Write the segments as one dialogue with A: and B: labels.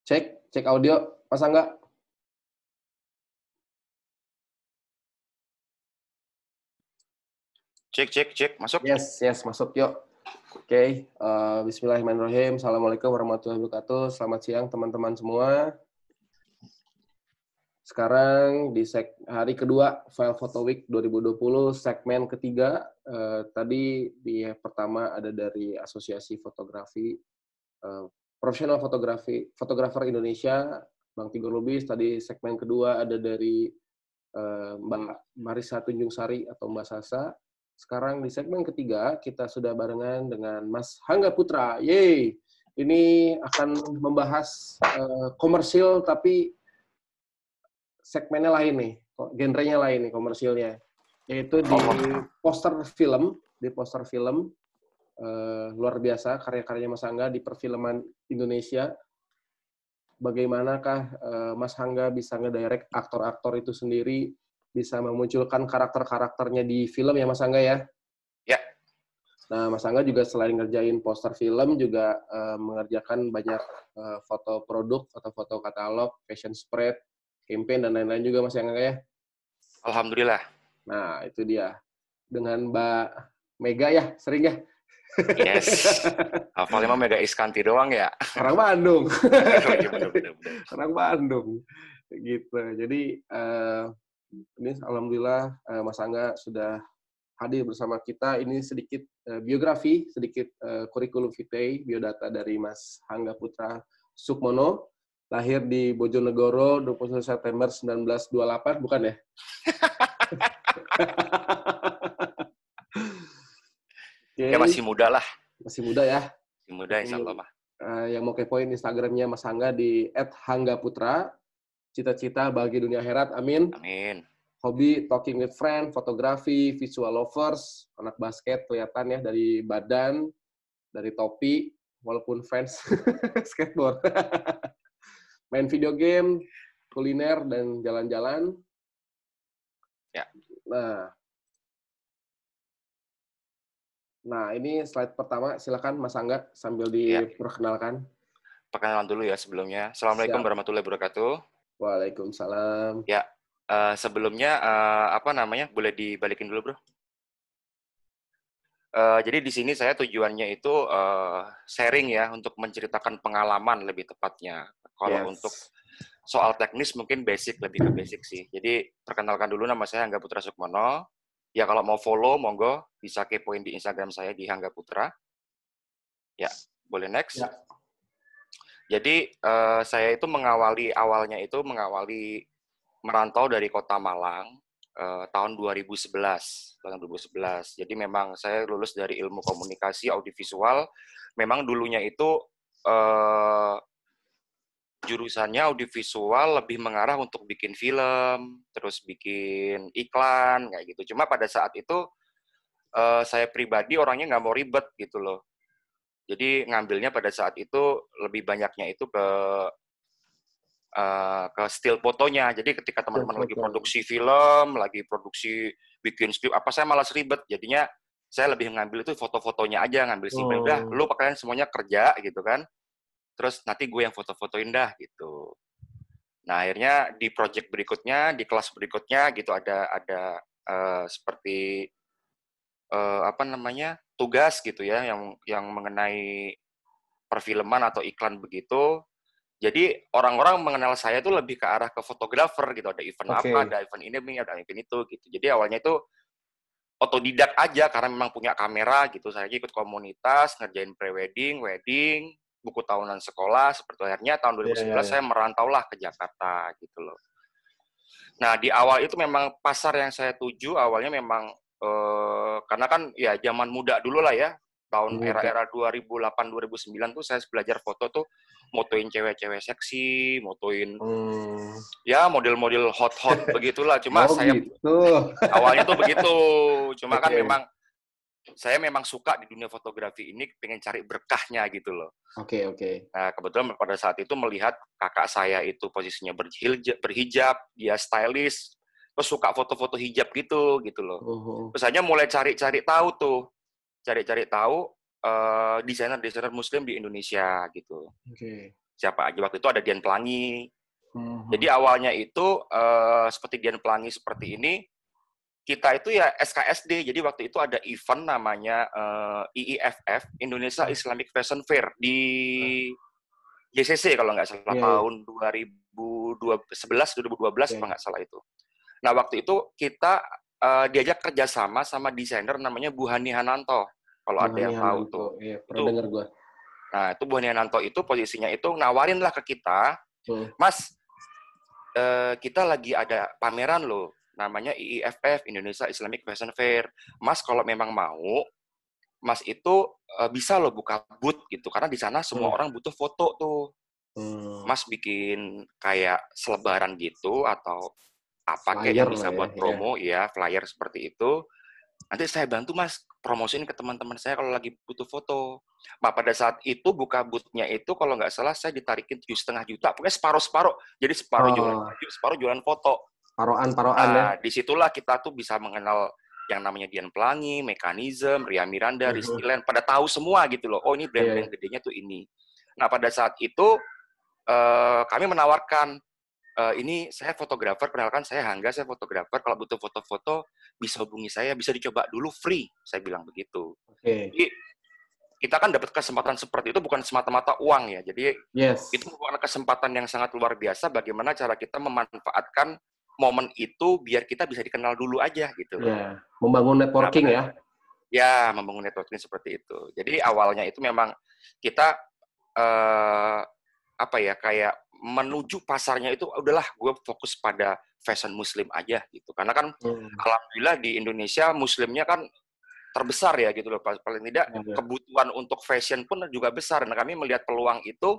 A: Cek audio, Mas Angga.
B: Cek, masuk.
A: Yes, masuk yuk. Oke, Bismillahirrahmanirrahim. Assalamualaikum warahmatullahi wabarakatuh. Selamat siang teman-teman semua. Sekarang di hari kedua File Photo Week 2020, segmen ketiga. Tadi di pertama ada dari Asosiasi Fotografi, Profesional Fotografer Indonesia, Bang Tigor Lubis. Tadi segmen kedua ada dari Mbak Marisa Tunjung Sari atau Mbak Sasa. Sekarang di segmen ketiga kita sudah barengan dengan Mas Hangga Putra. Yeay! Ini akan membahas komersil tapi segmennya lain nih, genrenya lain nih komersilnya. Yaitu di poster film, luar biasa karya-karyanya Mas Hangga di perfilman Indonesia. Bagaimanakah Mas Hangga bisa ngedirect aktor-aktor itu sendiri, bisa memunculkan karakter-karakternya di film ya Mas Hangga ya?
B: Ya.
A: Nah, Mas Hangga juga selain ngerjain poster film, juga mengerjakan banyak foto produk, foto katalog, fashion spread, campaign, dan lain-lain juga Mas Hangga ya?
B: Alhamdulillah.
A: Nah, itu dia. Dengan Mbak Mega ya, sering ya?
B: Yes. Hafalnya mah Mega Iskanti doang ya.
A: Orang Bandung.
B: Iya, bener.
A: Orang Bandung. Gitu. Jadi, ini alhamdulillah Mas Angga sudah hadir bersama kita. Ini sedikit biografi, sedikit kurikulum vitae, biodata dari Mas Hangga Putra Sukmono. Lahir di Bojonegoro 21 September 1928, bukan ya?
B: Ya masih muda lah.
A: Masih muda ya.
B: Masih muda insya Allah mah.
A: Yang mau kepoin Instagramnya Mas Hangga di @hanggaputra. Cita-cita bagi dunia akhirat, amin.
B: Amin.
A: Hobi talking with friend, fotografi, visual lovers, anak basket kelihatan ya dari badan, dari topi, walaupun fans skateboard. Main video game, kuliner, dan jalan-jalan.
B: Ya.
A: Nah, ini slide pertama. Silakan Mas Angga sambil diperkenalkan.
B: Perkenalan dulu ya sebelumnya. Assalamualaikum warahmatullahi wabarakatuh.
A: Waalaikumsalam.
B: Ya, sebelumnya boleh dibalikin dulu, Bro? Jadi di sini saya tujuannya itu sharing ya, untuk menceritakan pengalaman lebih tepatnya. Kalau untuk soal teknis mungkin lebih ke basic sih. Jadi perkenalkan dulu, nama saya Hangga Putra Sukmono. Ya kalau mau follow, monggo bisa kepoin di Instagram saya di Hangga Putra. Ya, boleh next. Ya. Jadi saya itu awalnya merantau dari Kota Malang tahun 2011. Jadi memang saya lulus dari ilmu komunikasi audiovisual. Memang dulunya itu jurusannya audiovisual, lebih mengarah untuk bikin film, terus bikin iklan, kayak gitu. Cuma pada saat itu saya pribadi orangnya nggak mau ribet gitu loh. Jadi ngambilnya pada saat itu lebih banyaknya itu ke still fotonya. Jadi ketika teman-teman lagi produksi film, lagi produksi bikin skrip apa, saya malas ribet. Jadinya saya lebih ngambil itu foto-fotonya aja, ngambil simpel. Udah, lu pakaian semuanya kerja gitu kan. Terus nanti gue yang foto-fotoin dah gitu. Nah, akhirnya di project berikutnya, di kelas berikutnya gitu ada seperti tugas gitu ya yang mengenai perfilman atau iklan begitu. Jadi orang-orang mengenal saya tuh lebih ke arah ke fotografer gitu. Ada event apa, ada event ini, ada event itu gitu. Jadi awalnya itu otodidak aja karena memang punya kamera gitu. Saya ikut komunitas, ngerjain pre-wedding, wedding, buku tahunan sekolah, seperti akhirnya tahun 2011 saya merantaulah ke Jakarta gitu loh. Nah, di awal itu memang pasar yang saya tuju awalnya memang karena kan ya zaman muda dulu lah ya, tahun era-era 2008-2009 tuh saya belajar foto tuh motoin cewek-cewek seksi, motoin ya model-model hot-hot begitulah. Cuma saya awalnya tuh begitu. Cuma kan memang saya memang suka di dunia fotografi ini, pengen cari berkahnya gitu loh.
A: Oke.
B: Nah, kebetulan pada saat itu melihat kakak saya itu posisinya berhijab, dia stylish, terus suka foto-foto hijab gitu loh. Terus hanya mulai cari-cari tahu desainer-desainer muslim di Indonesia gitu. siapa aja. Waktu itu ada Dian Pelangi. Jadi awalnya itu seperti Dian Pelangi seperti ini, kita itu ya SKSD. Jadi waktu itu ada event namanya IIFF, Indonesia Islamic Fashion Fair di JCC kalau nggak salah tahun 2011, 2012 kalau nggak salah itu. Nah waktu itu kita diajak kerjasama sama desainer namanya Bu Hani Hananto. Kalau ada yang tahu tuh.
A: Iya, pernah dengar gue.
B: Nah itu Bu Hani Hananto itu posisinya itu nawarin lah ke kita, Mas, kita lagi ada pameran loh, namanya IIFF, Indonesia Islamic Fashion Fair. Mas kalau memang mau, Mas itu bisa loh buka booth gitu, karena di sana semua orang butuh foto tuh. Mas bikin kayak selebaran gitu atau apa kayak yang bisa buat promo, ya flyer seperti itu. Nanti saya bantu Mas promosiin ke teman-teman saya kalau lagi butuh foto. Nah pada saat itu buka booth-nya itu kalau nggak salah saya ditarikin 7,5 juta, pokoknya separuh-separuh. Jadi separuh jualan baju, separuh jualan foto.
A: Paroan ya.
B: Disitulah kita tuh bisa mengenal yang namanya Dian Pelangi, Mekanism, Ria Miranda, Rizky Land, pada tahu semua gitu loh. Oh ini brand-brand gedenya tuh ini. Nah pada saat itu kami menawarkan, ini saya fotografer, kenalkan saya Hangga, saya fotografer, kalau butuh foto-foto bisa hubungi saya, bisa dicoba dulu free, saya bilang begitu. Jadi kita kan dapat kesempatan seperti itu bukan semata-mata uang ya, jadi itu merupakan kesempatan yang sangat luar biasa bagaimana cara kita memanfaatkan momen itu biar kita bisa dikenal dulu aja gitu.
A: Membangun networking ya.
B: Ya, membangun networking seperti itu. Jadi awalnya itu memang kita kayak menuju pasarnya itu udahlah gue fokus pada fashion muslim aja gitu. Karena kan alhamdulillah di Indonesia muslimnya kan terbesar ya gitu loh. Paling tidak kebutuhan untuk fashion pun juga besar. Nah kami melihat peluang itu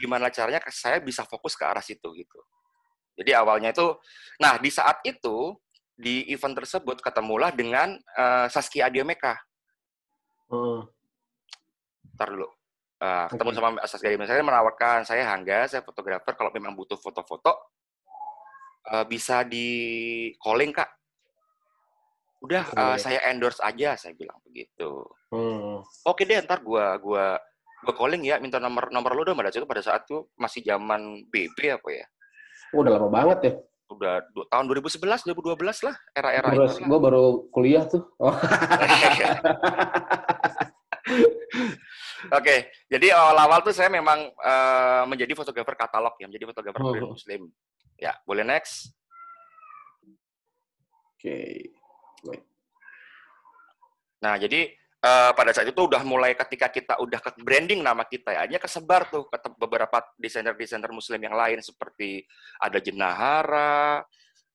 B: gimana caranya saya bisa fokus ke arah situ gitu. Jadi awalnya itu, nah di saat itu di event tersebut ketemulah dengan Saskia Adiameka. Ntar dulu. Ketemu sama Saskia Adiameka, saya menawarkan, saya Hangga, saya fotografer, kalau memang butuh foto-foto, bisa di calling Kak. Udah, saya endorse aja, saya bilang begitu. Oke deh, ntar gua calling ya, minta nomor lu dong. Pada saat itu masih zaman BB apa ya?
A: Udah lama banget ya.
B: Udah tahun 2011, 2012 lah, era-era itu.
A: Gue baru kuliah tuh.
B: Oke, jadi awal-awal tuh saya memang menjadi fotografer katalog ya, menjadi fotografer brand muslim. Ya, boleh next.
A: Oke.
B: Nah, jadi pada saat itu udah mulai ketika kita udah ke branding nama kita ya, hanya kesebar tuh ke beberapa desainer-desainer muslim yang lain seperti ada Jenahara,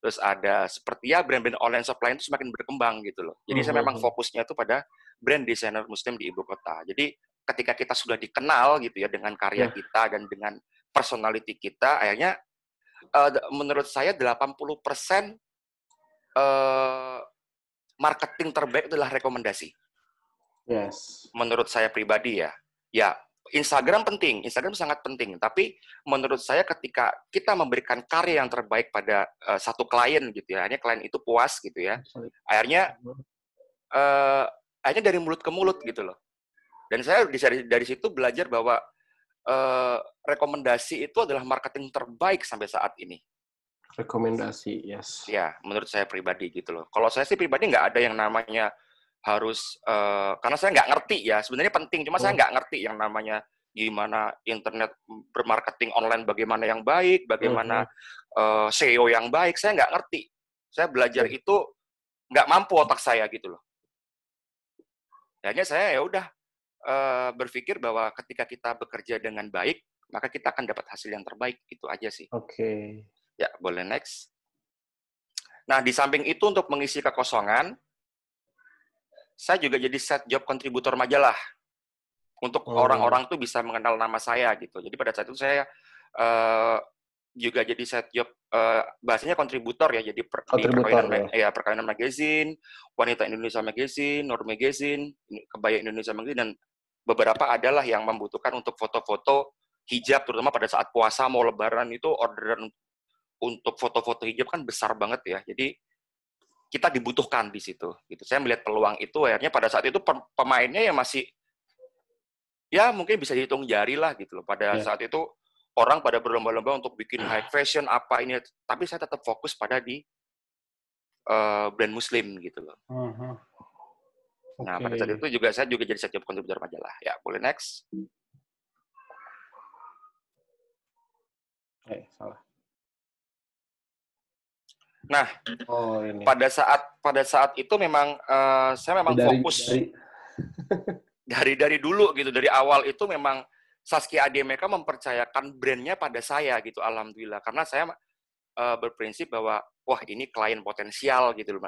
B: terus ada seperti ya brand-brand online shop lain itu semakin berkembang gitu loh. Jadi saya memang fokusnya itu pada brand desainer muslim di ibu kota. Jadi ketika kita sudah dikenal gitu ya dengan karya kita dan dengan personality kita, akhirnya menurut saya 80% marketing terbaik adalah rekomendasi. Menurut saya pribadi ya. Ya, Instagram penting, Instagram sangat penting. Tapi menurut saya ketika kita memberikan karya yang terbaik pada satu klien gitu ya, akhirnya klien itu puas gitu ya. Akhirnya dari mulut ke mulut gitu loh. Dan saya dari situ belajar bahwa rekomendasi itu adalah marketing terbaik sampai saat ini.
A: Rekomendasi, yes.
B: Ya, menurut saya pribadi gitu loh. Kalau saya sih pribadi nggak ada yang namanya harus, karena saya nggak ngerti ya, sebenarnya penting, cuma saya nggak ngerti yang namanya gimana internet bermarketing online, bagaimana yang baik, bagaimana SEO yang baik, saya nggak ngerti. Saya belajar itu nggak mampu otak saya gitu loh. Akhirnya saya ya udah berpikir bahwa ketika kita bekerja dengan baik, maka kita akan dapat hasil yang terbaik, itu aja sih.
A: Oke.
B: Ya, boleh next. Nah, di samping itu untuk mengisi kekosongan, saya juga jadi set job kontributor majalah. Untuk orang-orang tuh bisa mengenal nama saya gitu. Jadi pada saat itu saya juga jadi set job, bahasanya kontributor ya, jadi Perkawinan Magazine, Wanita Indonesia Magazine, Nur Magazine, Kebaya Indonesia Magazine, dan beberapa adalah yang membutuhkan untuk foto-foto hijab, terutama pada saat puasa mau lebaran itu orderan untuk foto-foto hijab kan besar banget ya. Jadi kita dibutuhkan di situ. Gitu. Saya melihat peluang itu, akhirnya pada saat itu pemainnya ya masih ya mungkin bisa dihitung jari lah gitu loh. Pada saat itu orang pada berlomba-lomba untuk bikin high fashion apa ini, tapi saya tetap fokus pada di brand muslim gitu loh. Nah, pada saat itu juga saya juga jadi setiap kontributor majalah. Ya, boleh next.
A: Salah.
B: Nah, ini. pada saat itu memang saya memang fokus dari dulu gitu, dari awal itu memang Saskia ADMK mempercayakan brandnya pada saya gitu, alhamdulillah. Karena saya berprinsip bahwa wah ini klien potensial gitu loh,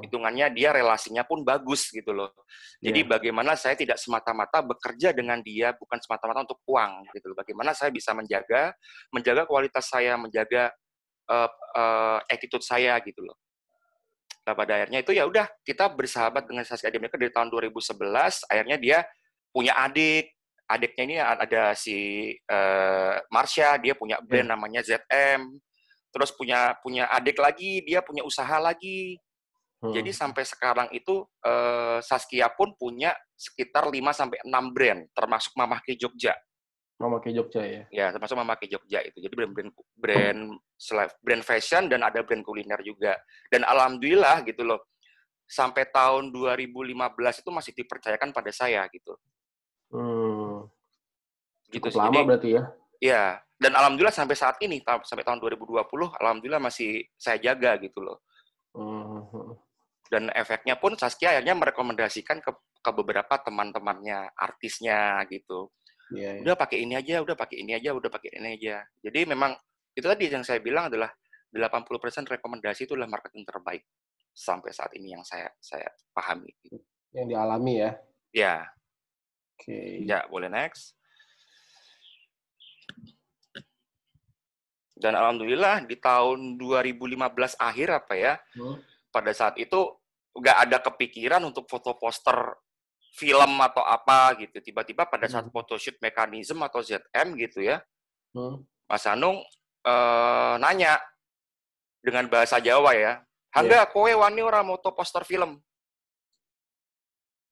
B: hitungannya dia relasinya pun bagus gitu loh. Jadi bagaimana saya tidak semata-mata bekerja dengan dia bukan semata-mata untuk uang gitu loh. Bagaimana saya bisa menjaga kualitas saya, menjaga attitude saya gitu loh. Nah, pada akhirnya itu ya udah kita bersahabat dengan Saskia ADMK dari tahun 2011. Akhirnya dia punya adiknya ini ada si Marsha, dia punya brand namanya ZM. Terus punya adik lagi, dia punya usaha lagi. Jadi sampai sekarang itu Saskia pun punya sekitar 5-6 brand, termasuk Mamahke Jogja.
A: Mamahke Jogja ya? Ya,
B: termasuk Mamahke Jogja itu. Jadi brand fashion dan ada brand kuliner juga. Dan alhamdulillah gitu loh, sampai tahun 2015 itu masih dipercayakan pada saya gitu.
A: Cukup gitu lama berarti ya?
B: Iya, dan alhamdulillah sampai saat ini, sampai tahun 2020, alhamdulillah masih saya jaga gitu loh. Dan efeknya pun Saskia akhirnya merekomendasikan ke beberapa teman-temannya, artisnya gitu. Udah pakai ini aja, udah pakai ini aja, udah pakai ini aja. Jadi memang itu tadi yang saya bilang adalah 80% rekomendasi itu adalah marketing terbaik sampai saat ini yang saya pahami.
A: Yang dialami ya?
B: Ya. Ya, boleh next. Dan alhamdulillah di tahun 2015 akhir apa ya, pada saat itu nggak ada kepikiran untuk foto poster film atau apa gitu. Tiba-tiba pada saat photoshoot mekanisme atau ZM gitu ya, Mas Hanung nanya dengan bahasa Jawa ya, "Hangga, kowe wani ora moto poster film?"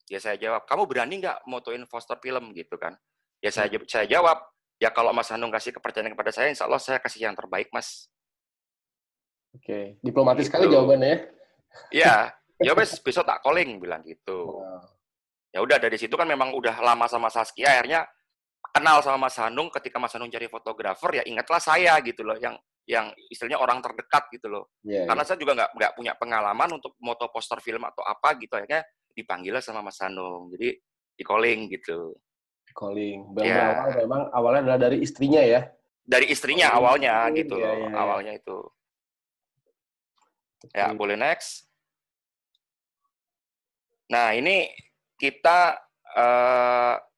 B: Ya saya jawab, "Kamu berani nggak motoin poster film?" gitu kan. Ya saya jawab, "Ya kalau Mas Hanung kasih kepercayaan kepada saya, insya Allah saya kasih yang terbaik, Mas."
A: Oke, diplomatis sekali jawabannya.
B: Iya, ya wes besok tak calling bilang gitu. Ya udah dari situ kan memang udah lama sama Saskia, akhirnya kenal sama Mas Hanung. Ketika Mas Hanung cari fotografer, ya ingatlah saya gitu loh, yang istilahnya orang terdekat gitu loh. Karena saya juga nggak punya pengalaman untuk moto poster film atau apa gitu, akhirnya dipanggil sama Mas Hanung. Jadi di calling gitu.
A: Calling. Memang awalnya adalah dari istrinya ya?
B: Dari istrinya awalnya gitu loh, awalnya itu. Ya, boleh next. Nah, ini kita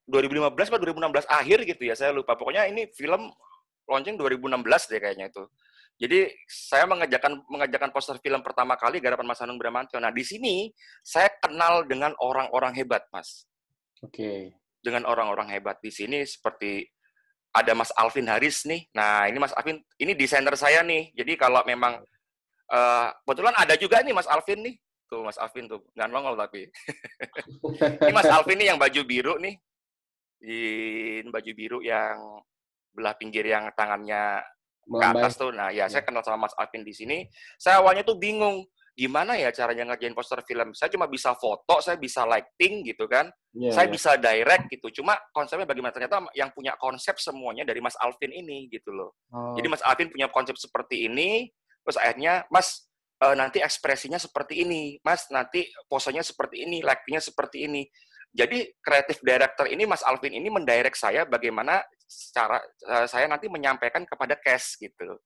B: 2015 atau 2016 akhir gitu ya, saya lupa. Pokoknya ini film launching 2016 deh kayaknya itu. Jadi saya mengajarkan poster film pertama kali garapan Mas Hanung Bramantyo. Nah, di sini saya kenal dengan orang-orang hebat, Mas. Dengan orang-orang hebat di sini seperti ada Mas Alvin Haris nih. Nah, ini Mas Alvin, ini desainer saya nih. Jadi kalau memang kebetulan ada juga nih Mas Alvin nih. Tuh Mas Alvin tuh, nggak nongol tapi. Ini Mas Alvin nih yang baju biru nih. Ini baju biru yang belah pinggir yang tangannya ke atas tuh. Nah, ya saya kenal sama Mas Alvin di sini. Saya awalnya tuh bingung, gimana ya caranya ngerjain poster film. Saya cuma bisa foto, saya bisa lighting gitu kan. Saya bisa direct gitu. Cuma konsepnya bagaimana, ternyata yang punya konsep semuanya dari Mas Alvin ini gitu loh. Jadi Mas Alvin punya konsep seperti ini, terus akhirnya Mas nanti ekspresinya seperti ini, Mas nanti posenya seperti ini, lightingnya seperti ini. Jadi kreatif director ini Mas Alvin ini mendirect saya bagaimana cara saya nanti menyampaikan kepada cast gitu.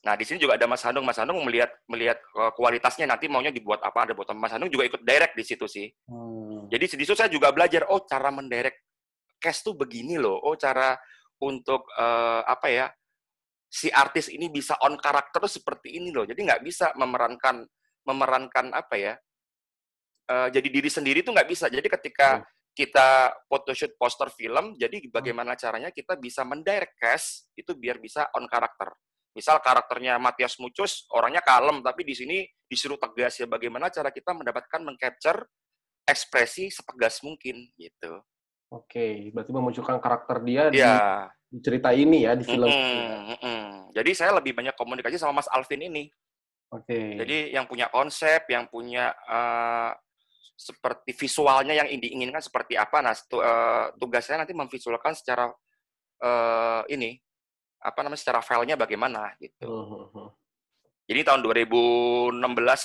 B: Nah, di sini juga ada Mas Hanung. Mas Hanung melihat kualitasnya nanti maunya dibuat apa, ada buat Mas Hanung juga ikut direct di situ sih. Jadi di situ saya juga belajar, oh cara mendirect cast tuh begini loh. Oh cara untuk apa ya? Si artis ini bisa on karakter seperti ini loh. Jadi nggak bisa memerankan apa ya? Jadi diri sendiri itu nggak bisa. Jadi ketika kita photoshoot poster film, jadi bagaimana caranya kita bisa mendirect cast itu biar bisa on karakter. Misal karakternya Matias Mucus, orangnya kalem, tapi di sini disuruh tegas ya. Bagaimana cara kita mendapatkan mengcapture ekspresi setegas mungkin gitu.
A: Oke, berarti memunculkan karakter dia
B: Iya.
A: di cerita ini ya, di film ini ya.
B: Jadi saya lebih banyak komunikasi sama Mas Alvin ini.
A: Oke.
B: Jadi yang punya konsep, yang punya seperti visualnya yang diinginkan seperti apa. Nah, tugas saya nanti memvisualkan secara ini apa namanya secara filenya bagaimana gitu. Jadi tahun 2016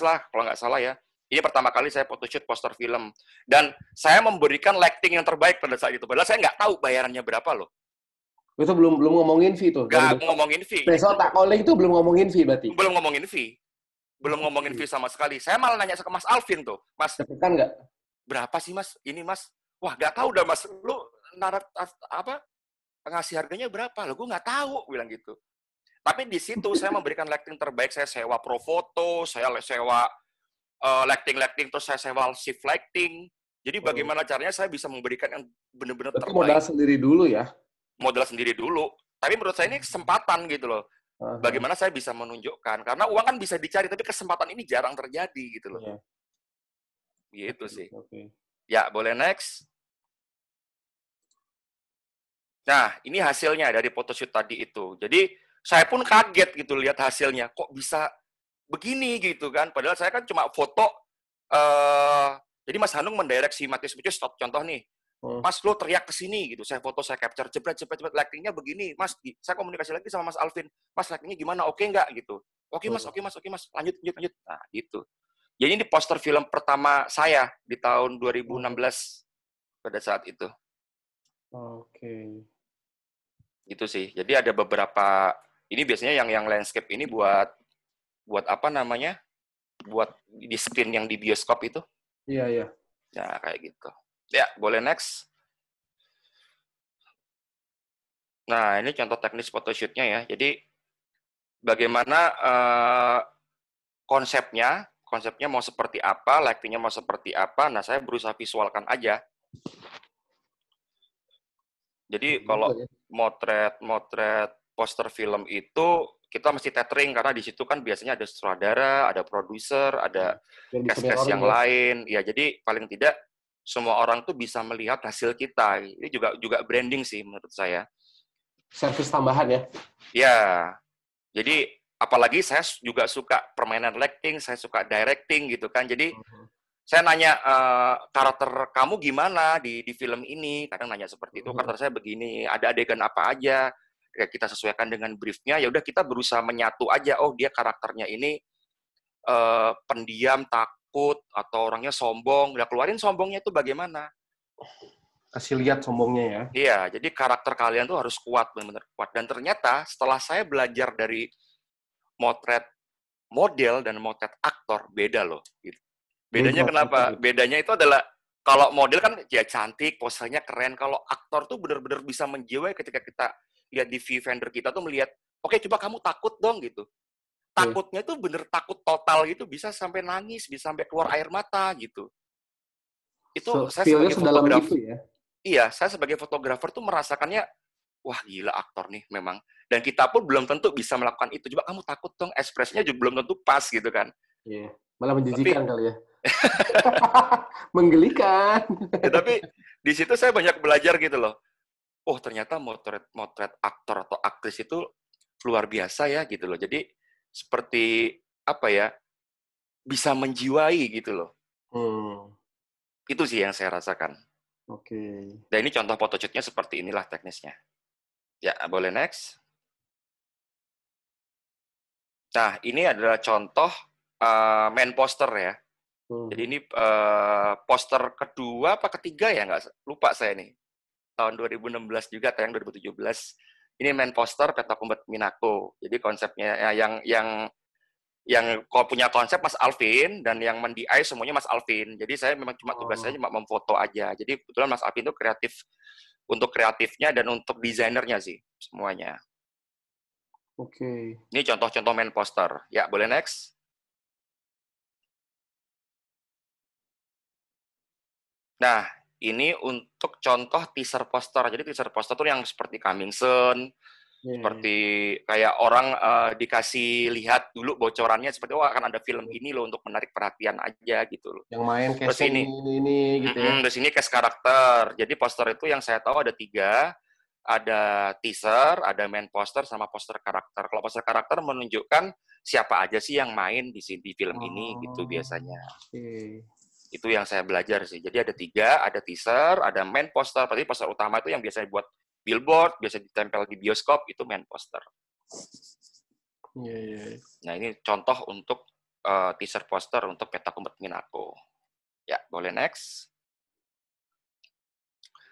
B: lah kalau nggak salah ya. Ini pertama kali saya photoshoot poster film dan saya memberikan lighting yang terbaik pada saat itu. Padahal saya nggak tahu bayarannya berapa loh.
A: Itu belum belum ngomongin fee tuh dari
B: Nggak
A: besok.
B: ngomongin fee.
A: Besok tak calling itu belum ngomongin fee berarti.
B: Belum ngomongin fee. Belum ngomongin fee sama sekali. Saya malah nanya ke Mas Alvin tuh, Mas,
A: Tekan nggak?
B: berapa sih Mas? Ini Mas, wah nggak tahu dah Mas, lu narat apa ngasih harganya berapa? Lo gue nggak tahu, bilang gitu. Tapi di situ saya memberikan lighting terbaik, saya sewa Profoto, saya sewa lighting, terus saya sewa shift lighting. Jadi bagaimana caranya saya bisa memberikan yang benar-benar
A: Berarti
B: terbaik.
A: modal sendiri dulu ya?
B: Modal sendiri dulu. Tapi menurut saya ini kesempatan gitu loh. Bagaimana saya bisa menunjukkan. Karena uang kan bisa dicari, tapi kesempatan ini jarang terjadi gitu loh. Gitu sih. Ya, boleh next. Nah, ini hasilnya dari photoshoot tadi itu. Jadi, saya pun kaget gitu lihat hasilnya. Kok bisa begini gitu kan. Padahal saya kan cuma foto. Jadi Mas Hanung mendirect si Matius Picus, contoh nih. Mas, lo teriak ke sini gitu. Saya foto, saya capture, jebret, lightingnya begini. Mas, saya komunikasi lagi sama Mas Alvin. Mas, lightingnya gimana? Oke nggak gitu? Oke mas. Lanjut. Nah, gitu. Jadi ini poster film pertama saya di tahun 2016 pada saat itu.
A: Oke.
B: Gitu sih. Jadi ada beberapa, ini biasanya yang landscape ini buat apa namanya? Buat di screen yang di bioskop itu.
A: Iya.
B: Ya, kayak gitu. Ya, boleh next. Nah, ini contoh teknis photoshoot-nya ya. Jadi, bagaimana konsepnya mau seperti apa, lighting-nya mau seperti apa, nah saya berusaha visualkan aja. Jadi, kalau motret poster film itu, kita mesti tethering, karena di situ kan biasanya ada sutradara, ada produser, ada cast-cast yang lain. Ya, jadi paling tidak semua orang tuh bisa melihat hasil kita. Ini juga branding sih menurut saya.
A: Servis tambahan ya?
B: Ya, jadi apalagi saya juga suka permainan lighting, saya suka directing gitu kan. Jadi saya nanya karakter kamu gimana di film ini? Kadang nanya seperti itu. Karakter saya begini, ada adegan apa aja? Kita sesuaikan dengan briefnya. Ya udah kita berusaha menyatu aja. Oh dia karakternya ini pendiam, takut, atau orangnya sombong. Udah keluarin sombongnya itu bagaimana?
A: Kasih lihat sombongnya ya.
B: Iya, jadi karakter kalian tuh harus kuat, benar-benar kuat. Dan ternyata setelah saya belajar dari motret model dan motret aktor, beda loh. Gitu. Bedanya kenapa? Bedanya itu adalah, kalau model kan ya cantik, posenya keren. Kalau aktor tuh benar-benar bisa menjiwai ketika kita lihat di viewfinder kita tuh melihat, oke coba kamu takut dong gitu. Takutnya tuh bener takut total gitu, bisa sampai nangis, bisa sampai keluar air mata gitu. Itu saya sebagai fotografer,
A: ya?
B: Iya, saya sebagai fotografer tuh merasakannya, wah gila aktor nih memang. Dan kita pun belum tentu bisa melakukan itu. Coba kamu takut dong, ekspresinya juga belum tentu pas gitu kan.
A: Iya, malah menjijikan kali ya. Menggelikan.
B: Tapi di situ saya banyak belajar gitu loh. Oh ternyata motret aktor atau aktris itu luar biasa ya gitu loh. Jadi seperti apa ya, bisa menjiwai gitu loh. Itu sih yang saya rasakan.
A: Oke.
B: Dan ini contoh photoshootnya seperti inilah teknisnya. Ya, boleh next. Nah, ini adalah contoh main poster ya. Jadi ini poster kedua apa ketiga ya, nggak lupa saya nih. Tahun 2016 juga, tayang 2017. Ini main poster Peta Kumbet Minako. Jadi konsepnya yang punya konsep Mas Alvin dan yang mendiai semuanya Mas Alvin. Jadi saya memang tugas saya cuma memfoto aja. Jadi kebetulan Mas Alvin itu kreatif untuk kreatifnya dan untuk desainernya sih semuanya.
A: Oke.
B: Ini contoh-contoh main poster. Ya, boleh next. Nah, ini untuk contoh teaser poster. Jadi teaser poster itu yang seperti Coming Soon, Seperti kayak orang dikasih lihat dulu bocorannya seperti akan ada film ini loh untuk menarik perhatian aja gitu loh.
A: Yang main
B: Terus
A: cast-nya
B: ini,
A: ini gitu ya.
B: terus ini cast karakter. Jadi poster itu yang saya tahu ada 3, ada teaser, ada main poster, sama poster karakter. Kalau poster karakter menunjukkan siapa aja sih yang main di film ini gitu biasanya. Itu yang saya belajar sih. Jadi ada 3, ada teaser, ada main poster. Berarti poster utama itu yang biasanya buat billboard, biasa ditempel di bioskop, itu main poster. Nah, ini contoh untuk teaser poster untuk Petak Umpet Minako. Ya, boleh next.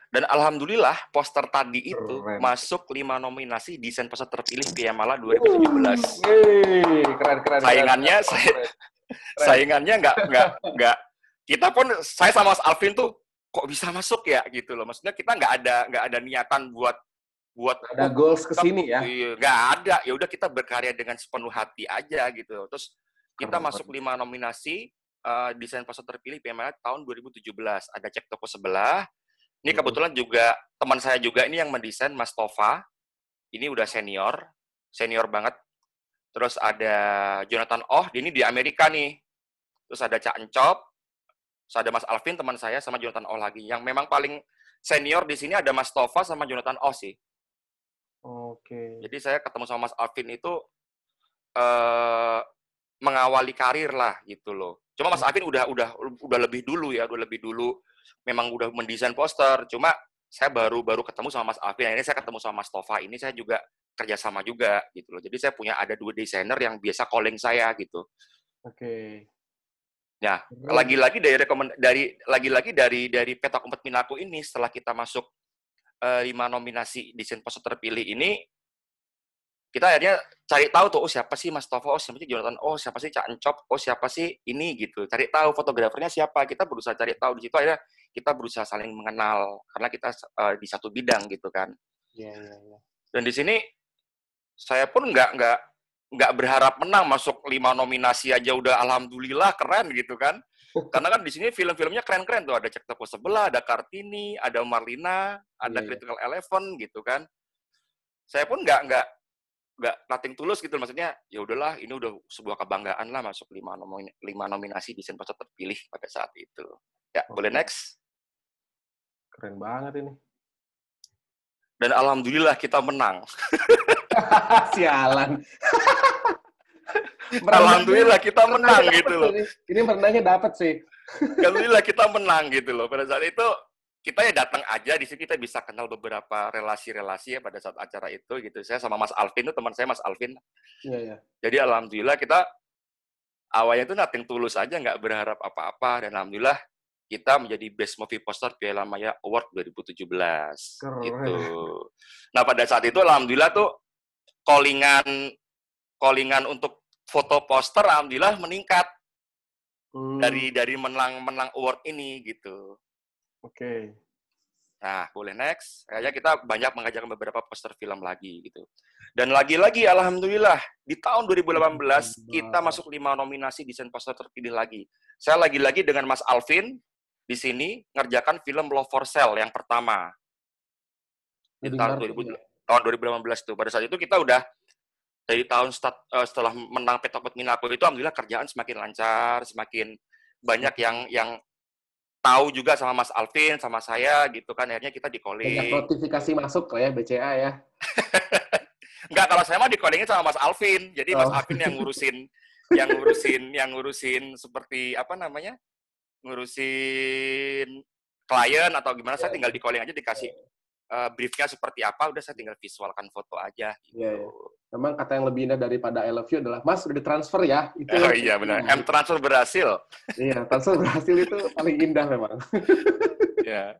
B: Dan alhamdulillah poster tadi itu masuk 5 nominasi desain poster terpilih Piamala 2017.
A: Keren.
B: Saingannya nggak. Kita pun, saya sama Mas Alvin tuh kok bisa masuk ya gitu loh. Maksudnya kita nggak ada niatan buat
A: ada goals ke sini ya.
B: Nggak ada. Ya udah kita berkarya dengan sepenuh hati aja gitu. Terus kita masuk 5 nominasi desain poster terpilih PMA tahun 2017. Ada Cek Toko Sebelah. Ini kebetulan juga teman saya juga ini yang mendesain, Mas Tova. Ini udah senior banget. Terus ada Jonathan Oh, ini di Amerika nih. Terus ada Cak Encop. Terus ada Mas Alvin, teman saya, sama Jonathan Oh lagi. Yang memang paling senior di sini ada Mas Tova sama Jonathan Oh sih. Jadi saya ketemu sama Mas Alvin itu mengawali karir lah gitu loh. Cuma Mas Alvin udah lebih dulu ya, memang udah mendesain poster. Cuma saya baru ketemu sama Mas Alvin. Ini saya ketemu sama Mas Tova. Ini saya juga kerjasama juga gitu loh. Jadi saya ada 2 desainer yang biasa calling saya gitu. Nah, lagi-lagi dari Petak Umpet Minako ini, setelah kita masuk 5 nominasi desain poster terpilih ini, kita akhirnya cari tahu tuh, siapa sih Mas Tova, siapa sih Jonathan, siapa sih Cak Encop, siapa sih ini gitu. Cari tahu fotografernya siapa, kita berusaha cari tahu. Di situ akhirnya kita berusaha saling mengenal karena kita di satu bidang gitu kan. Dan di sini saya pun nggak berharap menang, masuk 5 nominasi aja udah alhamdulillah keren gitu kan. Karena kan di sini film-filmnya keren-keren tuh, ada Cek Toko Sebelah, ada Kartini, ada Marlina, ada Critical Eleven gitu kan. Saya pun nggak nothing tulus gitu, maksudnya ya udahlah, ini udah sebuah kebanggaan lah masuk 5 nominasi desain poster terpilih pada saat itu. Ya, boleh next.
A: Keren banget ini.
B: Dan alhamdulillah kita menang.
A: Sialan.
B: Alhamdulillah kita menang gitu loh.
A: Ini merendahnya dapat sih.
B: Alhamdulillah kita menang gitu loh. Pada saat itu kita ya datang aja, di sini kita bisa kenal beberapa relasi-relasi ya pada saat acara itu gitu. Saya sama Mas Alvin itu teman saya, Mas Alvin. Jadi alhamdulillah kita awalnya itu nothing tulus aja, nggak berharap apa-apa, dan alhamdulillah kita menjadi Best Movie Poster Piala Maya Award 2017 gitu. Nah, pada saat itu alhamdulillah tuh callingan untuk foto poster alhamdulillah meningkat. Dari menang award ini gitu. Nah, boleh next. Kayaknya kita banyak mengajarkan beberapa poster film lagi gitu. Dan lagi-lagi alhamdulillah di tahun 2018 kita masuk 5 nominasi desain poster terpilih lagi. Saya lagi-lagi dengan Mas Alvin di sini ngerjakan film Love for Sale yang pertama. Di tahun 2018 tuh. Pada saat itu kita udah dari tahun setelah menang Petak Umpet Minako itu alhamdulillah kerjaan semakin lancar, semakin banyak yang tahu juga sama Mas Alvin, sama saya gitu kan, akhirnya kita di-calling.
A: Banyak notifikasi masuk lah ya, BCA ya.
B: Enggak, kalau saya mah di-callingnya sama Mas Alvin. Jadi Mas Alvin yang ngurusin seperti apa namanya? Ngurusin klien atau gimana, saya tinggal di-calling aja, dikasih briefnya seperti apa, udah saya tinggal visualkan foto aja gitu.
A: Memang kata yang lebih indah daripada I love you adalah, Mas, udah ditransfer ya. Itu
B: iya benar. M-transfer berhasil.
A: Iya, transfer berhasil itu paling indah memang.
B: Ya,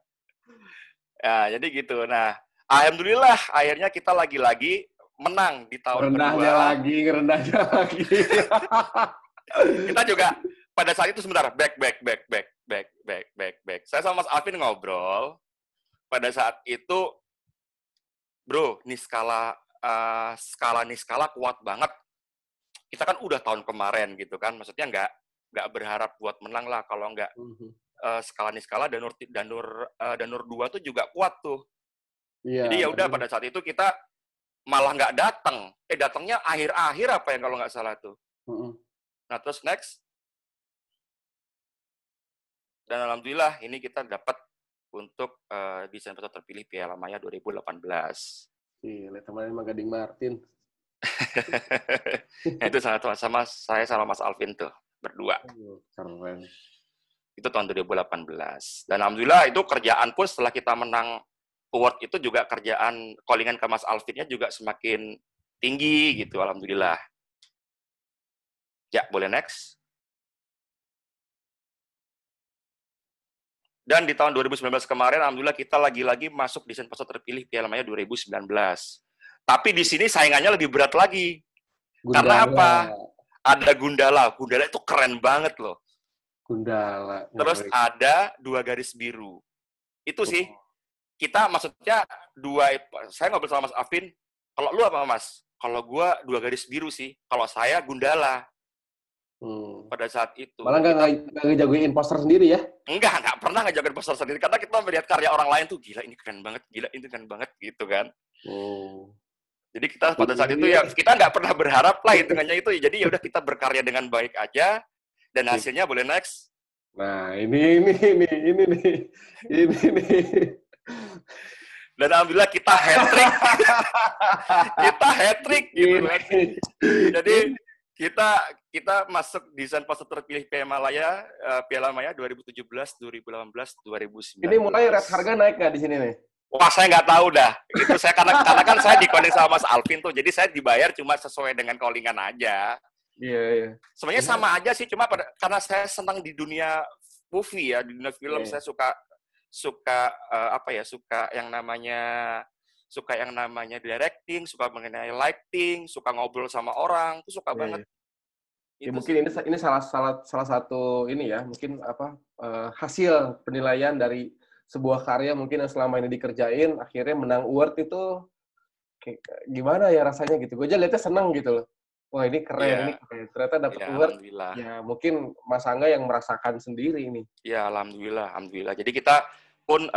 B: jadi gitu. Nah, alhamdulillah akhirnya kita lagi-lagi menang di tahun
A: Rendahnya
B: kedua.
A: Rendahnya lagi.
B: Kita juga pada saat itu sebentar, back. Saya sama Mas Alvin ngobrol. Pada saat itu, bro, nih skala kuat banget. Kita kan udah tahun kemarin gitu kan, maksudnya nggak berharap buat menang lah, kalau nggak skala Danur 2 tuh juga kuat tuh. Jadi ya udah pada saat itu kita malah nggak datang. Datangnya akhir-akhir apa yang kalau nggak salah tuh. Nah, terus next. Dan alhamdulillah ini kita dapat untuk desain foto terpilih Piala Maya 2018.
A: Lihat temannya sama Gading Martin.
B: Itu sama saya sama Mas Alvin tuh, berdua.
A: Keren.
B: Itu tahun 2018. Dan alhamdulillah itu kerjaan pun setelah kita menang award itu juga kerjaan callingan ke Mas Alvinnya juga semakin tinggi gitu, alhamdulillah. Ya, boleh next. Dan di tahun 2019 kemarin, alhamdulillah kita lagi-lagi masuk desain foto terpilih Piala Maya 2019. Tapi di sini saingannya lebih berat lagi. Gundala. Karena apa? Ada Gundala. Gundala itu keren banget loh.
A: Gundala.
B: Terus ada 2 garis biru. Itu sih. Kita maksudnya saya ngobrol sama Mas Afin, kalau lu apa Mas? Kalau gua 2 garis biru sih. Kalau saya Gundala. Pada saat itu.
A: Malah nggak ngejagoin poster sendiri ya?
B: Nggak pernah ngejagoin poster sendiri. Karena kita melihat karya orang lain tuh, gila ini keren banget, gila ini keren banget, gitu kan. Jadi kita pada saat itu ya, kita nggak pernah berharap lah hitungannya itu. Jadi ya udah kita berkarya dengan baik aja, dan hasilnya boleh next.
A: Nah, ini nih.
B: Dan alhamdulillah kita hat-trick. Kita hat-trick gitu kan. Jadi kita masuk desain poster terpilih Piala Maya 2017, 2018, 2019.
A: Ini mulai rate harga naik nggak di sini nih?
B: Wah, saya nggak tahu dah. Itu saya karena kan saya di-calling sama Mas Alvin tuh, jadi saya dibayar cuma sesuai dengan callingan aja.
A: Iya.
B: Sebenarnya sama aja sih, cuma karena saya senang di dunia movie ya, di dunia film, saya suka yang namanya directing, suka mengenai lighting, suka ngobrol sama orang, tuh suka banget.
A: Ya, mungkin ini salah satu ini ya, mungkin hasil penilaian dari sebuah karya mungkin yang selama ini dikerjain, akhirnya menang award itu kayak, gimana ya rasanya gitu. Gue aja liatnya seneng gitu loh. Wah ini keren, ini keren. Ternyata dapat award. Ya mungkin Mas Angga yang merasakan sendiri ini.
B: Ya alhamdulillah. Jadi kita pun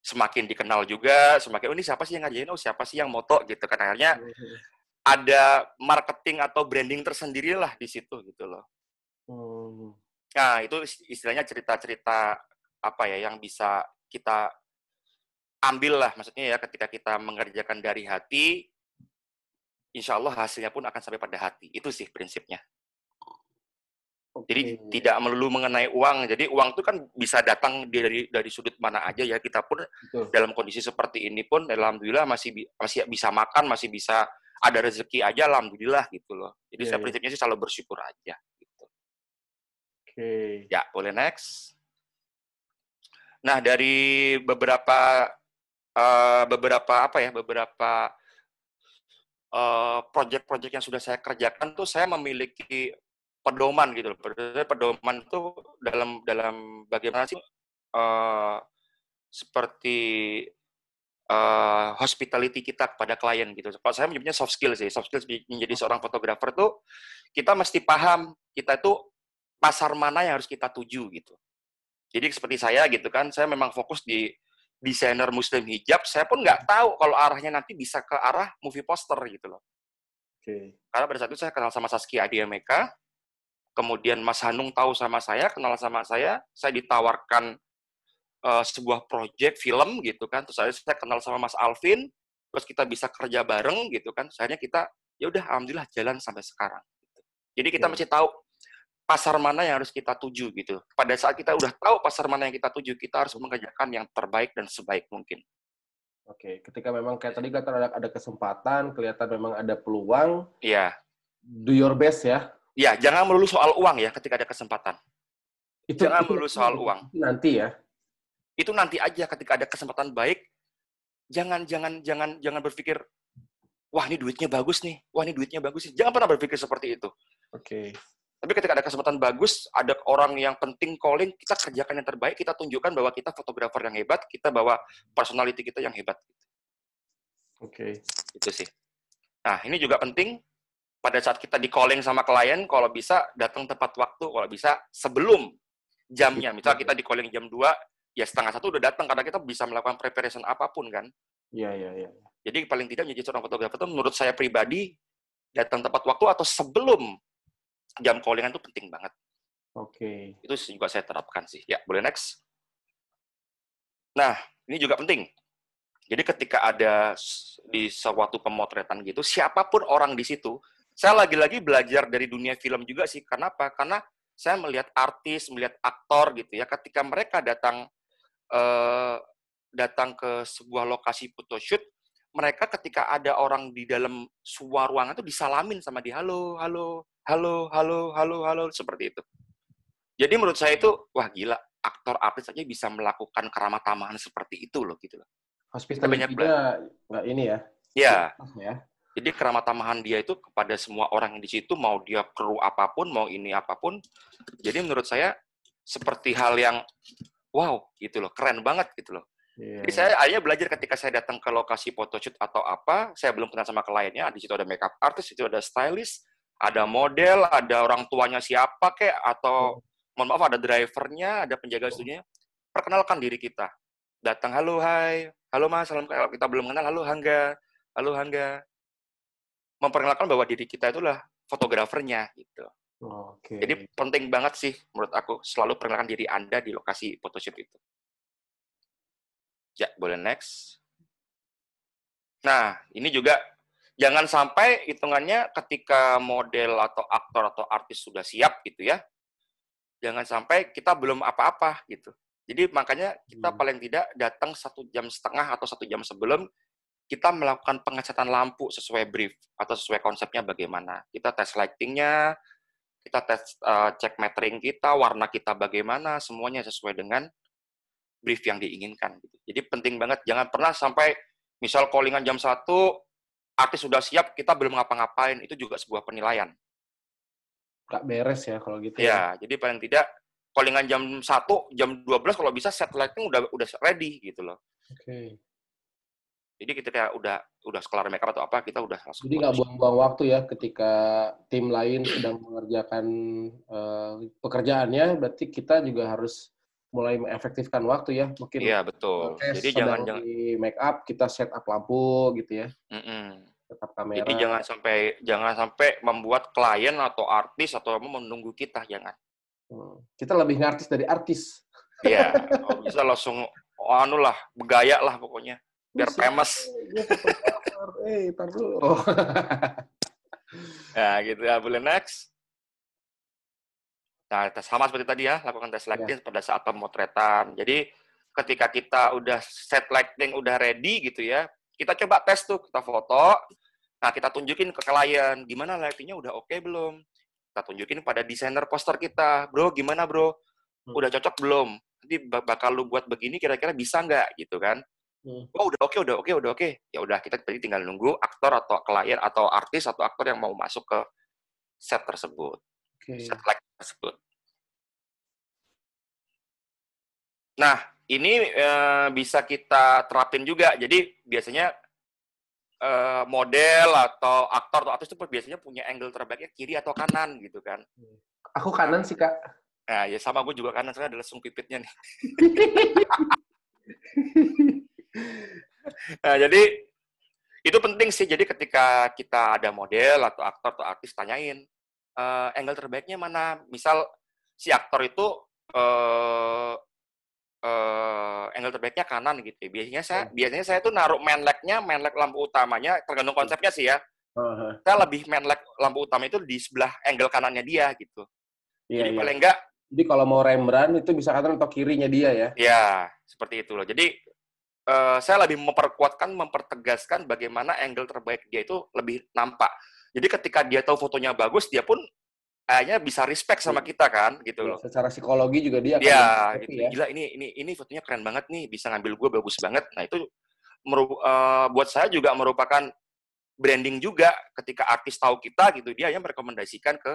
B: semakin dikenal juga, ini siapa sih yang ngajain, siapa sih yang moto gitu kan. Akhirnya ada marketing atau branding tersendiri lah di situ gitu loh. Nah itu istilahnya cerita-cerita apa ya yang bisa kita ambil lah, maksudnya ya ketika kita mengerjakan dari hati, insya Allah hasilnya pun akan sampai pada hati. Itu sih prinsipnya. Jadi tidak melulu mengenai uang. Jadi uang itu kan bisa datang dari sudut mana aja ya. Kita pun dalam kondisi seperti ini pun alhamdulillah masih bisa makan, masih bisa ada rezeki aja, alhamdulillah gitu loh. Jadi saya prinsipnya sih selalu bersyukur aja gitu. Ya, boleh next. Nah, dari beberapa proyek-proyek yang sudah saya kerjakan tuh saya memiliki pedoman gitu loh. Pedoman itu dalam bagaimana sih seperti hospitality kita kepada klien gitu. Kalau saya menyebutnya soft skill sih. Soft skills menjadi seorang fotografer tuh kita mesti paham kita tuh pasar mana yang harus kita tuju gitu. Jadi seperti saya gitu kan, saya memang fokus di desainer muslim hijab, saya pun nggak tahu kalau arahnya nanti bisa ke arah movie poster gitu loh. Karena pada saat itu saya kenal sama Saskia Adiameka, kemudian Mas Hanung tahu sama saya, kenal sama saya ditawarkan sebuah proyek film gitu kan, terus saya kenal sama Mas Alvin, terus kita bisa kerja bareng gitu kan, akhirnya kita ya udah alhamdulillah jalan sampai sekarang. Gitu. Jadi kita mesti tahu pasar mana yang harus kita tuju gitu. Pada saat kita udah tahu pasar mana yang kita tuju, kita harus mengerjakan yang terbaik dan sebaik mungkin.
A: Ketika memang kayak tadi kata ada kesempatan, kelihatan memang ada peluang.
B: Iya.
A: Do your best ya.
B: Iya, jangan melulu soal uang ya ketika ada kesempatan. Jangan melulu soal uang.
A: Itu nanti ya.
B: Itu nanti aja ketika ada kesempatan baik. Jangan berpikir, wah ini duitnya bagus nih. Jangan pernah berpikir seperti itu. Tapi ketika ada kesempatan bagus, ada orang yang penting calling, kita kerjakan yang terbaik, kita tunjukkan bahwa kita fotografer yang hebat, kita bawa personality kita yang hebat. Itu sih. Nah, ini juga penting, pada saat kita di calling sama klien, kalau bisa datang tepat waktu, kalau bisa sebelum jamnya. Misalnya kita di calling jam 2, ya 1:30 udah datang, karena kita bisa melakukan preparation apapun kan.
A: Iya, iya, iya.
B: Jadi paling tidak menjadi seorang fotografer itu menurut saya pribadi, datang tepat waktu atau sebelum jam calling-an itu penting banget.
A: Oke.
B: Itu juga saya terapkan sih. Ya, boleh next. Nah, ini juga penting. Jadi ketika ada di suatu pemotretan gitu, siapapun orang di situ, saya lagi-lagi belajar dari dunia film juga sih. Kenapa? Karena saya melihat artis, melihat aktor gitu ya, ketika mereka eh, datang ke sebuah lokasi photoshoot, mereka ketika ada orang di dalam sebuah ruangan itu disalamin sama dia, halo, halo, halo, halo, halo, halo, seperti itu. Jadi menurut saya itu, wah gila, aktor artis aja bisa melakukan keramah tamahan seperti itu loh, gitu loh. Saya banyak
A: Hospitality-nya nggak ini ya?
B: ya,
A: Ya.
B: jadi keramah tamahan dia itu kepada semua orang yang di situ, mau dia kru apapun, mau ini apapun. Jadi menurut saya seperti hal yang wow gitu loh, keren banget gitu loh.
A: Iya,
B: Jadi
A: iya.
B: saya akhirnya belajar ketika saya datang ke lokasi photoshoot atau apa, saya belum kenal sama kliennya, di situ ada makeup artist, di situ ada stylist, ada model, ada orang tuanya siapa kek, atau mohon maaf ada drivernya, ada penjaga studionya. Perkenalkan diri kita. Datang, halo, hai, halo mas, salam, kalau kita belum kenal, halo Hangga, halo Hangga. Memperkenalkan bahwa diri kita itulah fotografernya gitu.
A: Oke.
B: Jadi penting banget sih menurut aku selalu perkenalkan diri Anda di lokasi photoshoot itu. Ya, boleh next. Nah, ini juga jangan sampai hitungannya ketika model atau aktor atau artis sudah siap gitu ya, jangan sampai kita belum apa-apa gitu. Jadi makanya kita paling tidak datang 1,5 jam atau 1 jam sebelum kita melakukan pengecatan lampu sesuai brief atau sesuai konsepnya bagaimana. Kita tes lighting-nya, kita tes cek metering kita, warna kita bagaimana, semuanya sesuai dengan brief yang diinginkan. Gitu. Jadi penting banget, jangan pernah sampai misal callingan jam 1, artis sudah siap, kita belum ngapa-ngapain, itu juga sebuah penilaian.
A: Nggak beres ya kalau gitu ya.
B: Ya, jadi paling tidak callingan jam 1, jam 12 kalau bisa set lighting udah ready gitu loh.
A: Oke.
B: Jadi ketika udah kelar makeup atau apa, kita udah langsung
A: Jadi nggak
B: photoshoot.
A: buang-buang waktu ya ketika tim lain sedang mengerjakan pekerjaannya, berarti kita juga harus mulai mengefektifkan waktu ya. Mungkin
B: Iya, betul. Jadi
A: case
B: jangan
A: sedang
B: jangan
A: di make up, kita set up lampu gitu ya, set up
B: Jadi
A: kamera.
B: jangan sampai membuat klien atau artis atau apa menunggu kita, jangan.
A: Kita lebih ngartis dari artis.
B: Iya, kalau bisa langsung anu lah, bergaya lah pokoknya, biar
A: Siapa?
B: famous.
A: Gue fotografer. Tar dulu. Oh.
B: Ya, gitu ya. Boleh next. Nah, sama seperti tadi ya, lakukan tes
A: Ya.
B: lighting pada saat pemotretan. Jadi, ketika kita udah set lighting, udah ready gitu ya, kita coba tes tuh, kita foto, nah kita tunjukin ke klien, gimana lightingnya udah oke belum? Kita tunjukin pada desainer poster kita, bro, gimana bro? Udah cocok belum? Nanti bakal lu buat begini, kira-kira bisa nggak? Gitu kan. Oh, udah oke, udah oke, udah oke. Ya udah, kita tadi tinggal nunggu aktor atau klien atau artis atau aktor yang mau masuk ke set tersebut, set
A: Oke.
B: light tersebut. Nah, ini bisa kita terapin juga. Jadi biasanya model atau aktor atau artis itu biasanya punya angle terbaiknya kiri atau kanan gitu kan.
A: Aku kanan sih, Kak.
B: Nah, ya sama gue juga kanan, soalnya adalah sung pipitnya nih. Nah, jadi itu penting sih. Jadi ketika kita ada model atau aktor atau artis, tanyain angle terbaiknya mana. Misal si aktor itu angle terbaiknya kanan gitu. Biasanya saya tuh naruh main leg lampu utamanya, tergantung konsepnya sih ya. Saya lebih main leg lampu utama itu di sebelah angle kanannya dia gitu.
A: Iya,
B: Jadi
A: iya.
B: paling enggak,
A: Jadi kalau mau Rembrandt itu bisa kanan atau kirinya dia ya.
B: ya seperti itu loh. Jadi saya lebih mempertegaskan bagaimana angle terbaik dia itu lebih nampak. Jadi ketika dia tahu fotonya bagus, dia pun kayaknya bisa respect sama kita kan, gitu
A: Ya,
B: loh.
A: secara psikologi juga dia akan lebih
B: Iya,
A: happy
B: gitu.
A: ya.
B: Gila ini fotonya keren banget nih, bisa ngambil gue bagus banget. Nah itu buat saya juga merupakan branding juga ketika artis tahu kita gitu, dia yang merekomendasikan ke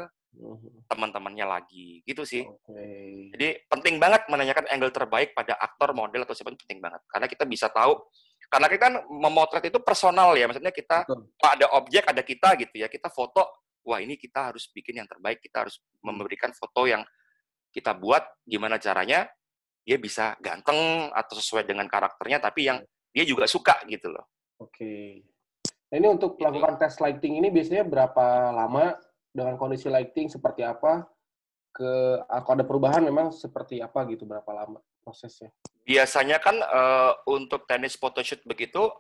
B: teman-temannya lagi, gitu sih.
A: Oke.
B: Jadi penting banget menanyakan angle terbaik pada aktor, model atau siapa, penting banget. Karena kita bisa tahu, karena kita kan memotret itu personal ya, maksudnya kita
A: Betul.
B: ada objek, ada kita gitu ya, kita foto, wah ini kita harus bikin yang terbaik, kita harus memberikan foto yang kita buat, gimana caranya dia bisa ganteng atau sesuai dengan karakternya, tapi yang dia juga suka gitu loh.
A: Oke. Nah, ini untuk
B: Gitu.
A: melakukan tes lighting ini biasanya berapa lama, dengan kondisi lighting seperti apa, kalau ada perubahan memang seperti apa gitu, berapa lama prosesnya?
B: Biasanya kan untuk tenis photoshoot begitu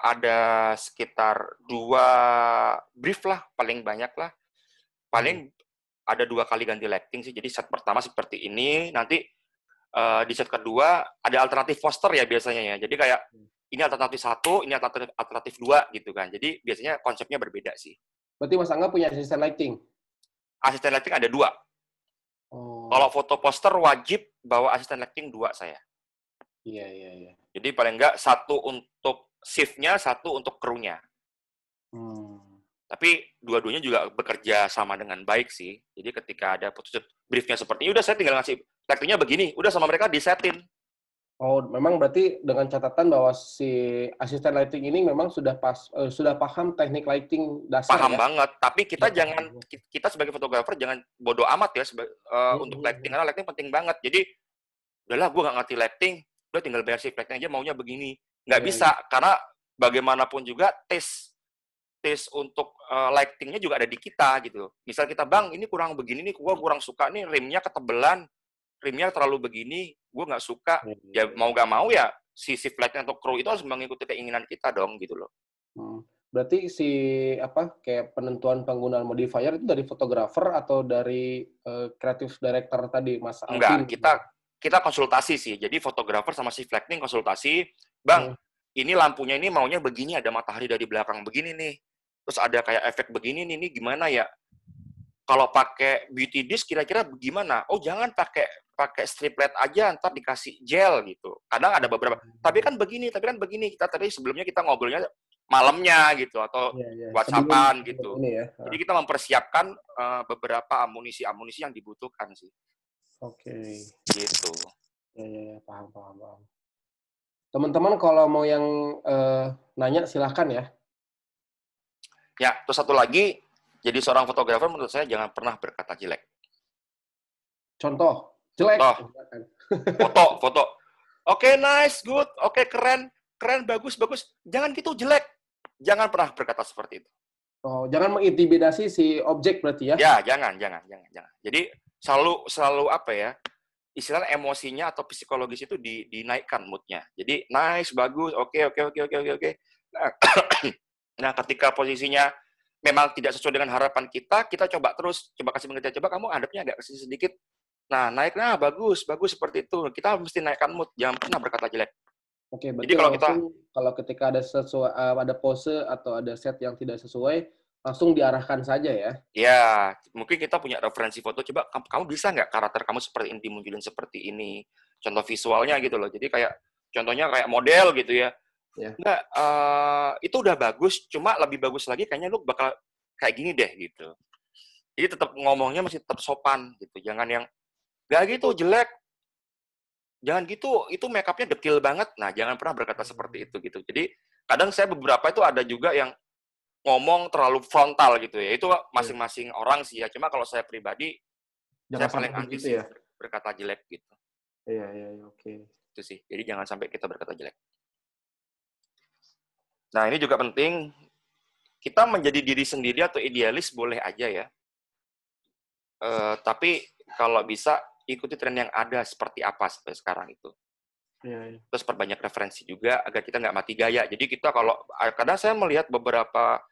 B: ada sekitar 2 brief lah, paling banyak lah. Paling ada 2 kali ganti lighting sih. Jadi set pertama seperti ini, nanti di set kedua ada alternatif poster ya biasanya ya. Jadi kayak ini alternatif 1, ini alternatif 2 gitu kan. Jadi biasanya konsepnya berbeda sih.
A: Berarti Mas Angga punya asisten lighting?
B: Asisten lighting ada 2. Kalau
A: Oh,
B: foto poster wajib bawa asisten lighting 2 saya.
A: iya, iya, iya.
B: Jadi paling enggak 1 untuk shift-nya, 1 untuk kru-nya. Tapi dua-duanya juga bekerja sama dengan baik sih. Jadi ketika ada briefnya seperti ini, udah saya tinggal ngasih lighting-nya begini, udah sama mereka disetin.
A: Oh, memang berarti dengan catatan bahwa si asisten lighting ini memang sudah paham teknik lighting dasar
B: Paham
A: ya?
B: banget, tapi kita
A: Sudah paham.
B: kita sebagai fotografer jangan bodoh amat ya untuk lighting, karena lighting penting banget. Jadi, udahlah gue nggak ngerti lighting, udah tinggal bayar shift lighting aja maunya begini. Nggak
A: Iya,
B: bisa,
A: iya.
B: karena bagaimanapun juga taste untuk lighting-nya juga ada di kita gitu. Misal kita, bang ini kurang begini nih, gue kurang suka nih rimnya ketebelan, rimnya terlalu begini, gue nggak suka.
A: Iya, iya,
B: Ya
A: iya.
B: mau nggak mau ya si shift lighting atau crew itu harus mengikuti keinginan kita dong gitu loh.
A: Berarti kayak penentuan penggunaan modifier itu dari fotografer atau dari creative director tadi, Mas Alvin?
B: Enggak, kita konsultasi sih. Jadi fotografer sama si lighting konsultasi, bang,
A: Hmm.
B: ini lampunya ini maunya begini, ada matahari dari belakang begini nih. Terus ada kayak efek begini nih, ini gimana ya? Kalau pakai beauty disk kira-kira gimana? Oh, jangan pakai pakai strip light aja, ntar dikasih gel gitu. Kadang ada beberapa, tapi kan begini. Kita tadi sebelumnya kita ngobrolnya malamnya gitu, atau
A: Iya, iya.
B: WhatsApp-an
A: Sebelum
B: gitu.
A: ini ya.
B: Jadi kita mempersiapkan beberapa amunisi yang dibutuhkan sih.
A: Oke.
B: Gitu.
A: Ya, ya, ya. Paham, paham, paham. Teman-teman kalau mau yang nanya silahkan ya.
B: Ya, terus satu lagi, jadi seorang fotografer menurut saya jangan pernah berkata jelek.
A: Contoh, jelek.
B: Contoh, foto. Oke, nice, good. Oke, keren, bagus. Jangan gitu jelek. Jangan pernah berkata seperti itu.
A: Oh, jangan mengintimidasi si objek berarti ya?
B: Ya, jangan. Jadi selalu apa ya? Istilah emosinya atau psikologis itu dinaikkan moodnya. Jadi nice, bagus, oke. Nah, nah, ketika posisinya memang tidak sesuai dengan harapan kita coba terus, coba kasih pengertian, coba kamu hadapnya agak kesini sedikit. Nah, naik, nah, bagus seperti itu. Kita mesti naikkan mood, jangan pernah berkata jelek.
A: Oke,
B: Jadi
A: berarti
B: kalau kita,
A: langsung kalau ketika ada pose atau ada set yang tidak sesuai, langsung diarahkan saja ya?
B: ya mungkin kita punya referensi foto, coba kamu bisa nggak karakter kamu seperti ini dimunculin seperti ini, contoh visualnya gitu loh. Jadi kayak contohnya kayak model gitu ya.
A: Ya.
B: Enggak, itu udah bagus, cuma lebih bagus lagi kayaknya lu bakal kayak gini deh gitu. Jadi tetap ngomongnya masih tetap sopan gitu. Jangan yang nggak gitu jelek, jangan gitu, itu makeupnya detail banget. Nah, jangan pernah berkata seperti itu gitu. Jadi kadang saya beberapa itu ada juga yang ngomong terlalu frontal gitu ya. Itu
A: Iya.
B: masing-masing orang sih ya. Cuma kalau saya pribadi,
A: Jangan
B: saya
A: sampai
B: paling anti
A: begitu
B: sih
A: ya?
B: berkata jelek gitu.
A: Iya, iya, iya, oke.
B: Itu sih. Jadi jangan sampai kita berkata jelek. Nah, ini juga penting. Kita menjadi diri sendiri atau idealis boleh aja ya. Tapi kalau bisa ikuti tren yang ada seperti apa sampai sekarang itu.
A: Iya, iya.
B: Terus perbanyak referensi juga agar kita nggak mati gaya. Jadi kita kalau kadang saya melihat beberapa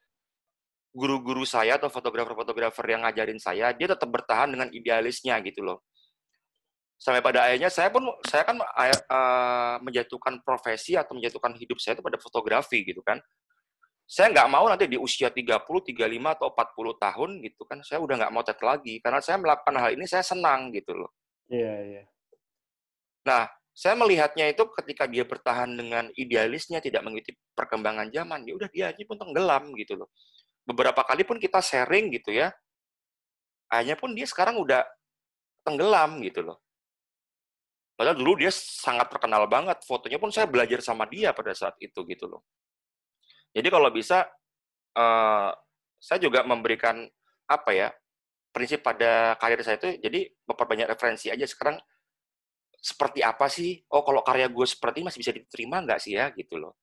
B: guru-guru saya atau fotografer-fotografer yang ngajarin saya, dia tetap bertahan dengan idealisnya gitu loh. Sampai pada akhirnya saya kan menjatuhkan profesi atau menjatuhkan hidup saya itu pada fotografi gitu kan. Saya nggak mau nanti di usia 30, 35, atau 40 tahun gitu kan, saya udah nggak motret lagi. Karena saya melakukan hal ini, saya senang gitu loh.
A: Iya, iya.
B: Nah, saya melihatnya itu ketika dia bertahan dengan idealisnya, tidak mengikuti perkembangan zaman, ya udah dia pun tenggelam gitu loh. Beberapa kali pun kita sharing gitu ya, akhirnya pun dia sekarang udah tenggelam gitu loh. Padahal dulu dia sangat terkenal banget, fotonya pun saya belajar sama dia pada saat itu gitu loh. Jadi kalau bisa, saya juga memberikan prinsip pada karir saya itu, jadi memperbanyak referensi aja. Sekarang seperti apa sih? Oh, kalau karya gue seperti ini masih bisa diterima nggak sih ya? Gitu loh.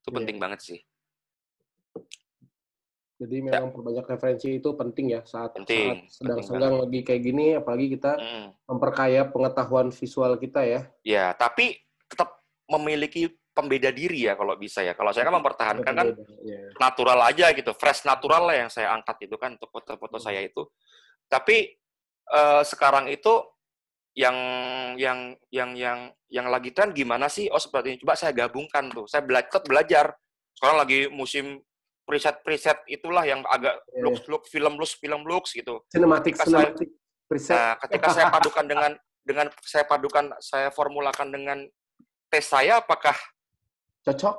B: Itu penting
A: Iya.
B: banget sih.
A: Jadi
B: Ya,
A: memang perbanyak referensi itu penting ya saat
B: penting.
A: saat sedang
B: Penting banget.
A: senggang lagi kayak gini, apalagi kita
B: Mm.
A: memperkaya pengetahuan visual kita ya.
B: Ya, tapi tetap memiliki pembeda diri ya kalau bisa ya. Kalau saya kan
A: Ada
B: mempertahankan kan
A: pembeda. Ya.
B: natural aja gitu, fresh natural lah yang saya angkat itu kan untuk foto-foto saya itu. Tapi sekarang itu yang yang lagi tren gimana sih? Oh seperti ini. Coba saya gabungkan tuh. Saya belajar. Sekarang lagi musim preset itulah yang agak
A: Ya.
B: film looks gitu.
A: Cinematic,
B: Ketika saya
A: cinematic preset.
B: saya padukan saya formulakan dengan tes saya,
A: Cocok.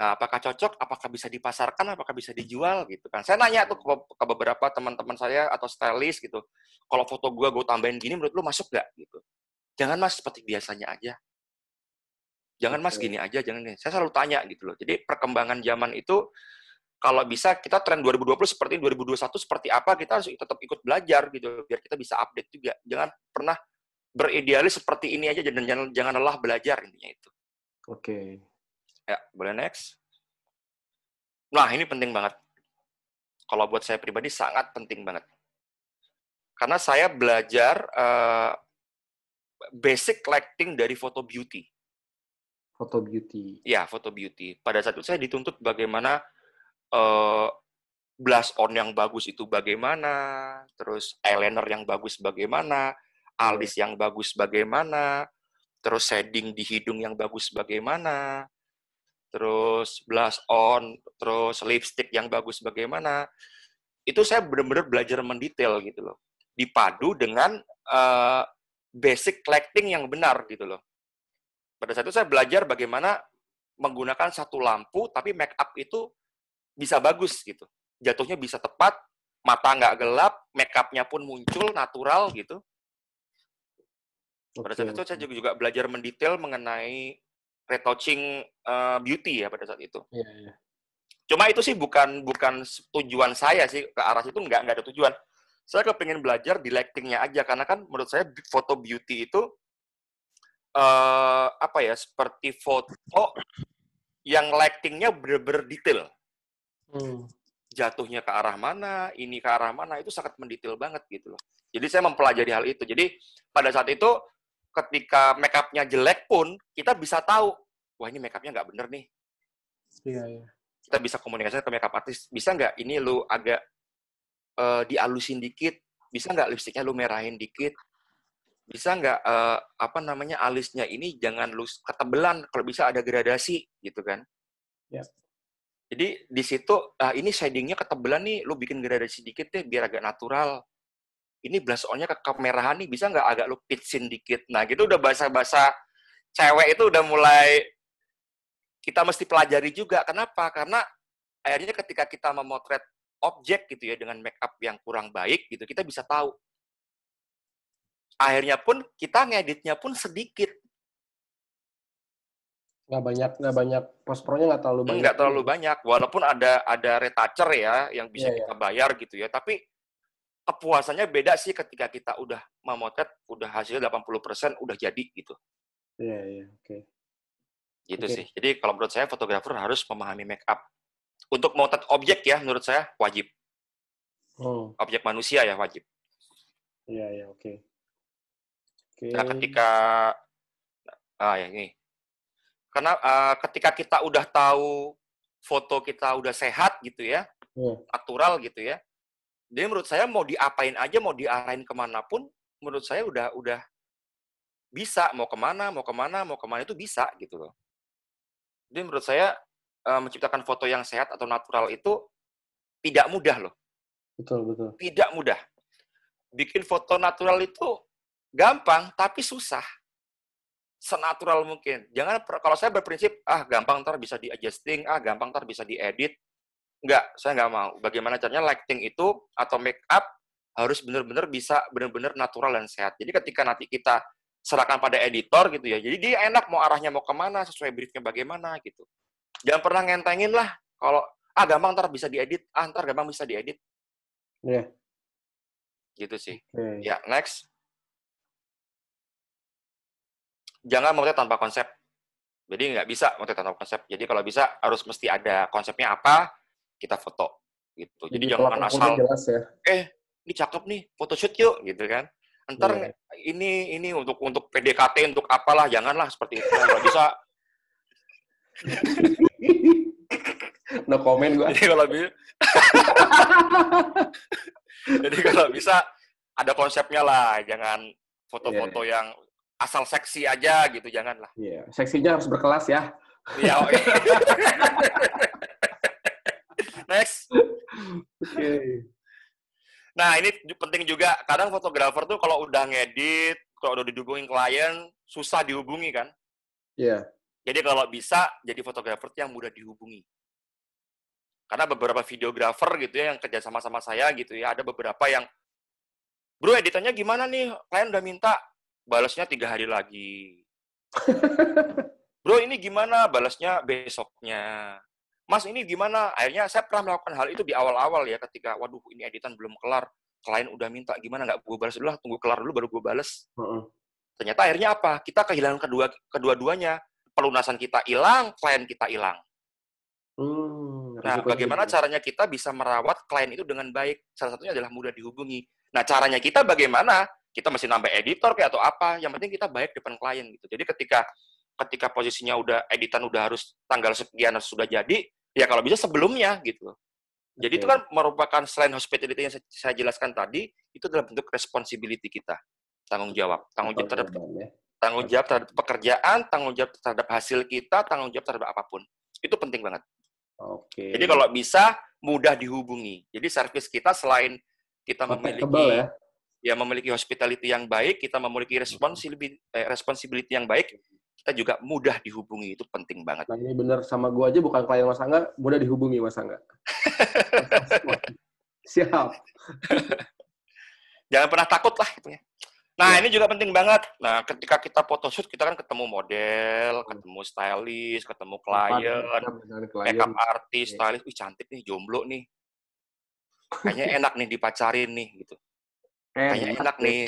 B: apakah cocok, apakah bisa dipasarkan, apakah bisa dijual gitu kan. Saya nanya tuh ke beberapa teman-teman saya atau stylist gitu. Kalau foto gue tambahin gini, menurut lu masuk nggak gitu? Jangan mas seperti biasanya aja. Jangan mas
A: Oke.
B: gini aja, jangan gini. Saya selalu tanya gitu loh. Jadi perkembangan zaman itu kalau bisa kita tren 2020 seperti 2021 seperti apa, kita harus tetap ikut belajar gitu biar kita bisa update juga. Jangan pernah beridealis seperti ini aja dan jangan lelah belajar intinya itu.
A: Oke.
B: Ya, boleh next. Nah, ini penting banget. Kalau buat saya pribadi sangat penting banget. Karena saya belajar basic lighting dari foto beauty.
A: Foto beauty.
B: Ya, foto beauty. Pada saat itu saya dituntut bagaimana uh, blush on yang bagus itu bagaimana, terus eyeliner yang bagus bagaimana,
A: Ya.
B: alis yang bagus bagaimana, terus shading di hidung yang bagus bagaimana, terus blush on, terus lipstick yang bagus bagaimana. Itu saya benar-benar belajar mendetail gitu loh. Dipadu dengan basic lighting yang benar gitu loh. Pada saat itu saya belajar bagaimana menggunakan satu lampu, tapi make up itu bisa bagus gitu. Jatuhnya bisa tepat, mata nggak gelap, make up-nya pun muncul, natural gitu. Pada
A: Oke.
B: saat itu saya juga belajar mendetail mengenai retouching beauty ya pada saat itu.
A: Iya, iya.
B: Cuma itu sih bukan bukan tujuan saya sih, ke arah situ nggak ada tujuan. Saya kepingin belajar di lighting-nya aja, karena kan menurut saya foto beauty itu apa ya, seperti foto yang lighting-nya bener-bener detail.
A: Hmm.
B: Jatuhnya ke arah mana, ini ke arah mana, itu sangat mendetail banget gitu loh. Jadi saya mempelajari hal itu. Jadi pada saat itu, ketika make up-nya jelek pun, kita bisa tahu, wah ini make up-nya nggak bener nih.
A: Iya, iya.
B: Kita bisa komunikasi ke make up artist, bisa nggak ini lu agak dialusin dikit, bisa nggak lipstiknya lu merahin dikit, bisa nggak apa namanya alisnya ini jangan lu ketebelan, kalau bisa ada gradasi gitu kan.
A: Ya.
B: Jadi di situ ini shadingnya ketebelan nih, lu bikin gradasi dikit deh biar agak natural. Ini blush on-nya kemerahan nih, bisa nggak agak lu pitchin dikit. Nah gitu udah bahasa-bahasa cewek itu udah mulai kita mesti pelajari juga. Kenapa? Karena akhirnya ketika kita memotret objek gitu ya dengan make up yang kurang baik gitu, kita bisa tahu. Akhirnya pun kita ngeditnya pun sedikit.
A: Nggak banyak, post pro-nya nggak terlalu banyak
B: Nggak
A: juga
B: terlalu
A: ya.
B: banyak. Walaupun ada retoucher ya yang bisa
A: Iya, iya.
B: kita bayar gitu ya. Tapi kepuasannya beda sih ketika kita udah memotret, udah hasilnya 80% udah jadi gitu.
A: Iya, iya. Oke.
B: Gitu
A: Oke.
B: sih. Jadi kalau menurut saya fotografer harus memahami make up. Untuk memotret objek ya menurut saya wajib.
A: Hmm.
B: Objek manusia ya wajib.
A: Iya, iya. Oke. Oke.
B: Nah ketika ya ini. Karena ketika kita udah tahu foto kita udah sehat gitu ya,
A: Iya.
B: natural gitu ya. Jadi menurut saya mau diapain aja, mau diarahin kemanapun, menurut saya udah bisa. Mau kemana, mau kemana, mau kemana itu bisa gitu loh. Jadi menurut saya menciptakan foto yang sehat atau natural itu tidak mudah loh.
A: Betul, betul.
B: Tidak mudah. Bikin foto natural itu gampang, tapi susah. Senatural mungkin. Jangan, kalau saya berprinsip, gampang ntar bisa di-adjusting, gampang ntar bisa diedit. Enggak, saya nggak mau. Bagaimana caranya lighting itu atau make up harus benar-benar bisa benar-benar natural dan sehat. Jadi ketika nanti kita serahkan pada editor gitu ya, jadi dia enak mau arahnya mau kemana, sesuai briefnya bagaimana gitu. Jangan pernah ngentengin lah, kalau gampang ntar bisa diedit, ntar gampang bisa diedit.
A: Iya.
B: Gitu sih.
A: Oke.
B: Ya, next. jangan memotret tanpa konsep. Jadi nggak bisa memotret tanpa konsep. Jadi kalau bisa harus mesti ada konsepnya apa, kita foto gitu. Jadi jangan asal
A: jelas ya.
B: Ini cakep nih, photoshoot yuk gitu kan. Ntar ini untuk PDKT, untuk apalah, janganlah seperti itu. Kalau bisa
A: no comment gue.
B: Jadi kalau bisa ada konsepnya lah, jangan foto-foto yang asal seksi aja gitu, janganlah.
A: Iya, seksinya harus berkelas ya.
B: Iya. Next.
A: Oke.
B: Nah, ini penting juga. Kadang fotografer tuh kalau udah ngedit, kalau udah dihubungin klien, susah dihubungi kan?
A: Iya.
B: Jadi kalau bisa, jadi fotografer yang mudah dihubungi. Karena beberapa videografer gitu ya, yang kerja sama-sama saya gitu ya, ada beberapa yang, bro editannya gimana nih? Klien udah minta, balasnya 3 hari lagi. Bro ini gimana? Balasnya besoknya. Mas ini gimana? Akhirnya saya pernah melakukan hal itu di awal-awal ya, ketika, waduh ini editan belum kelar, klien udah minta, gimana nggak gue balas dulu lah, tunggu kelar dulu baru gue balas. Ternyata akhirnya apa? Kita kehilangan kedua-duanya. Pelunasan kita hilang, klien kita hilang. Nah, bagaimana caranya kita bisa merawat klien itu dengan baik? Salah satunya adalah mudah dihubungi. Nah, caranya kita bagaimana? Kita masih nambah editor kayak atau apa? Yang penting kita baik depan klien gitu. Jadi ketika posisinya udah editan udah harus tanggal sekian sudah jadi, ya kalau bisa sebelumnya gitu. Jadi itu kan merupakan selain hospitality yang saya jelaskan tadi, itu adalah bentuk responsibility kita. Tanggung jawab terhadap pekerjaan, tanggung jawab terhadap hasil kita, tanggung jawab terhadap apapun. Itu penting banget.
A: Oke.
B: Jadi kalau bisa mudah dihubungi. Jadi service kita selain kita memiliki hospitality yang baik, kita memiliki responsibility yang baik, kita juga mudah dihubungi. Itu penting banget.
A: Nah, ini benar sama gua aja bukan klien Mas Angga, mudah dihubungi Mas Angga. Siap.
B: Jangan pernah takut lah itu ya. Nah, ini juga penting banget. Nah, ketika kita photoshoot, kita kan ketemu model, ketemu stylist, ketemu klien, makeup artist, stylist. Wih, cantik nih, jomblo nih. Kayaknya enak nih dipacarin nih, gitu. Kayaknya enak nih.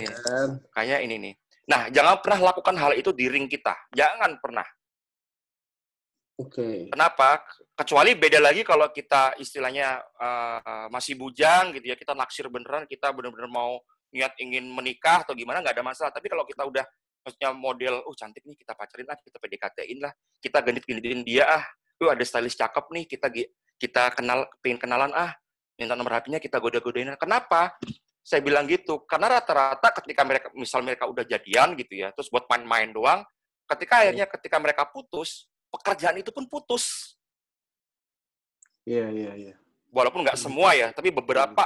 B: Kayaknya ini nih. Nah, jangan pernah lakukan hal itu di ring kita. Jangan pernah. Kenapa? Kecuali beda lagi kalau kita istilahnya masih bujang, gitu ya. Kita naksir beneran, kita bener-bener mau niat ingin menikah atau gimana, nggak ada masalah. Tapi kalau kita udah maksudnya model, cantik nih, kita pacarin lah, kita PDKT-in lah, kita genit-genitin dia ada stylist cakep nih, kita pengen kenalan minta nomor HP-nya, kita goda-godain. Kenapa? Saya bilang gitu, karena rata-rata ketika mereka udah jadian gitu ya, terus buat main-main doang, ketika mereka putus, pekerjaan itu pun putus.
A: Iya.
B: Walaupun nggak semua ya, tapi beberapa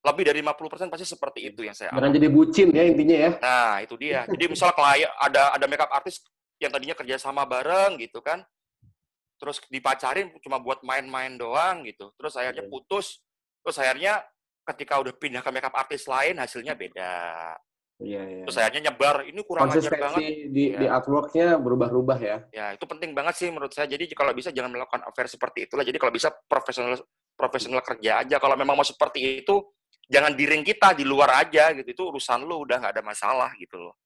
B: lebih dari 50% pasti seperti itu yang saya alami.
A: Jangan jadi bucin ya intinya ya.
B: Nah, itu dia. Jadi misal klien ada makeup artist yang tadinya kerja sama bareng gitu kan. Terus dipacarin cuma buat main-main doang gitu. Terus akhirnya putus. Terus akhirnya ketika udah pindah ke makeup artist lain hasilnya beda.
A: Iya.
B: Terus akhirnya nyebar, ini kurang ajar banget.
A: Di artwork-nya berubah-ubah ya.
B: Ya, itu penting banget sih menurut saya. Jadi kalau bisa jangan melakukan affair seperti itulah. Jadi kalau bisa profesional kerja aja. Kalau memang mau seperti itu, jangan di ring kita, di luar aja gitu. Itu urusan lu, udah nggak ada masalah gitu loh.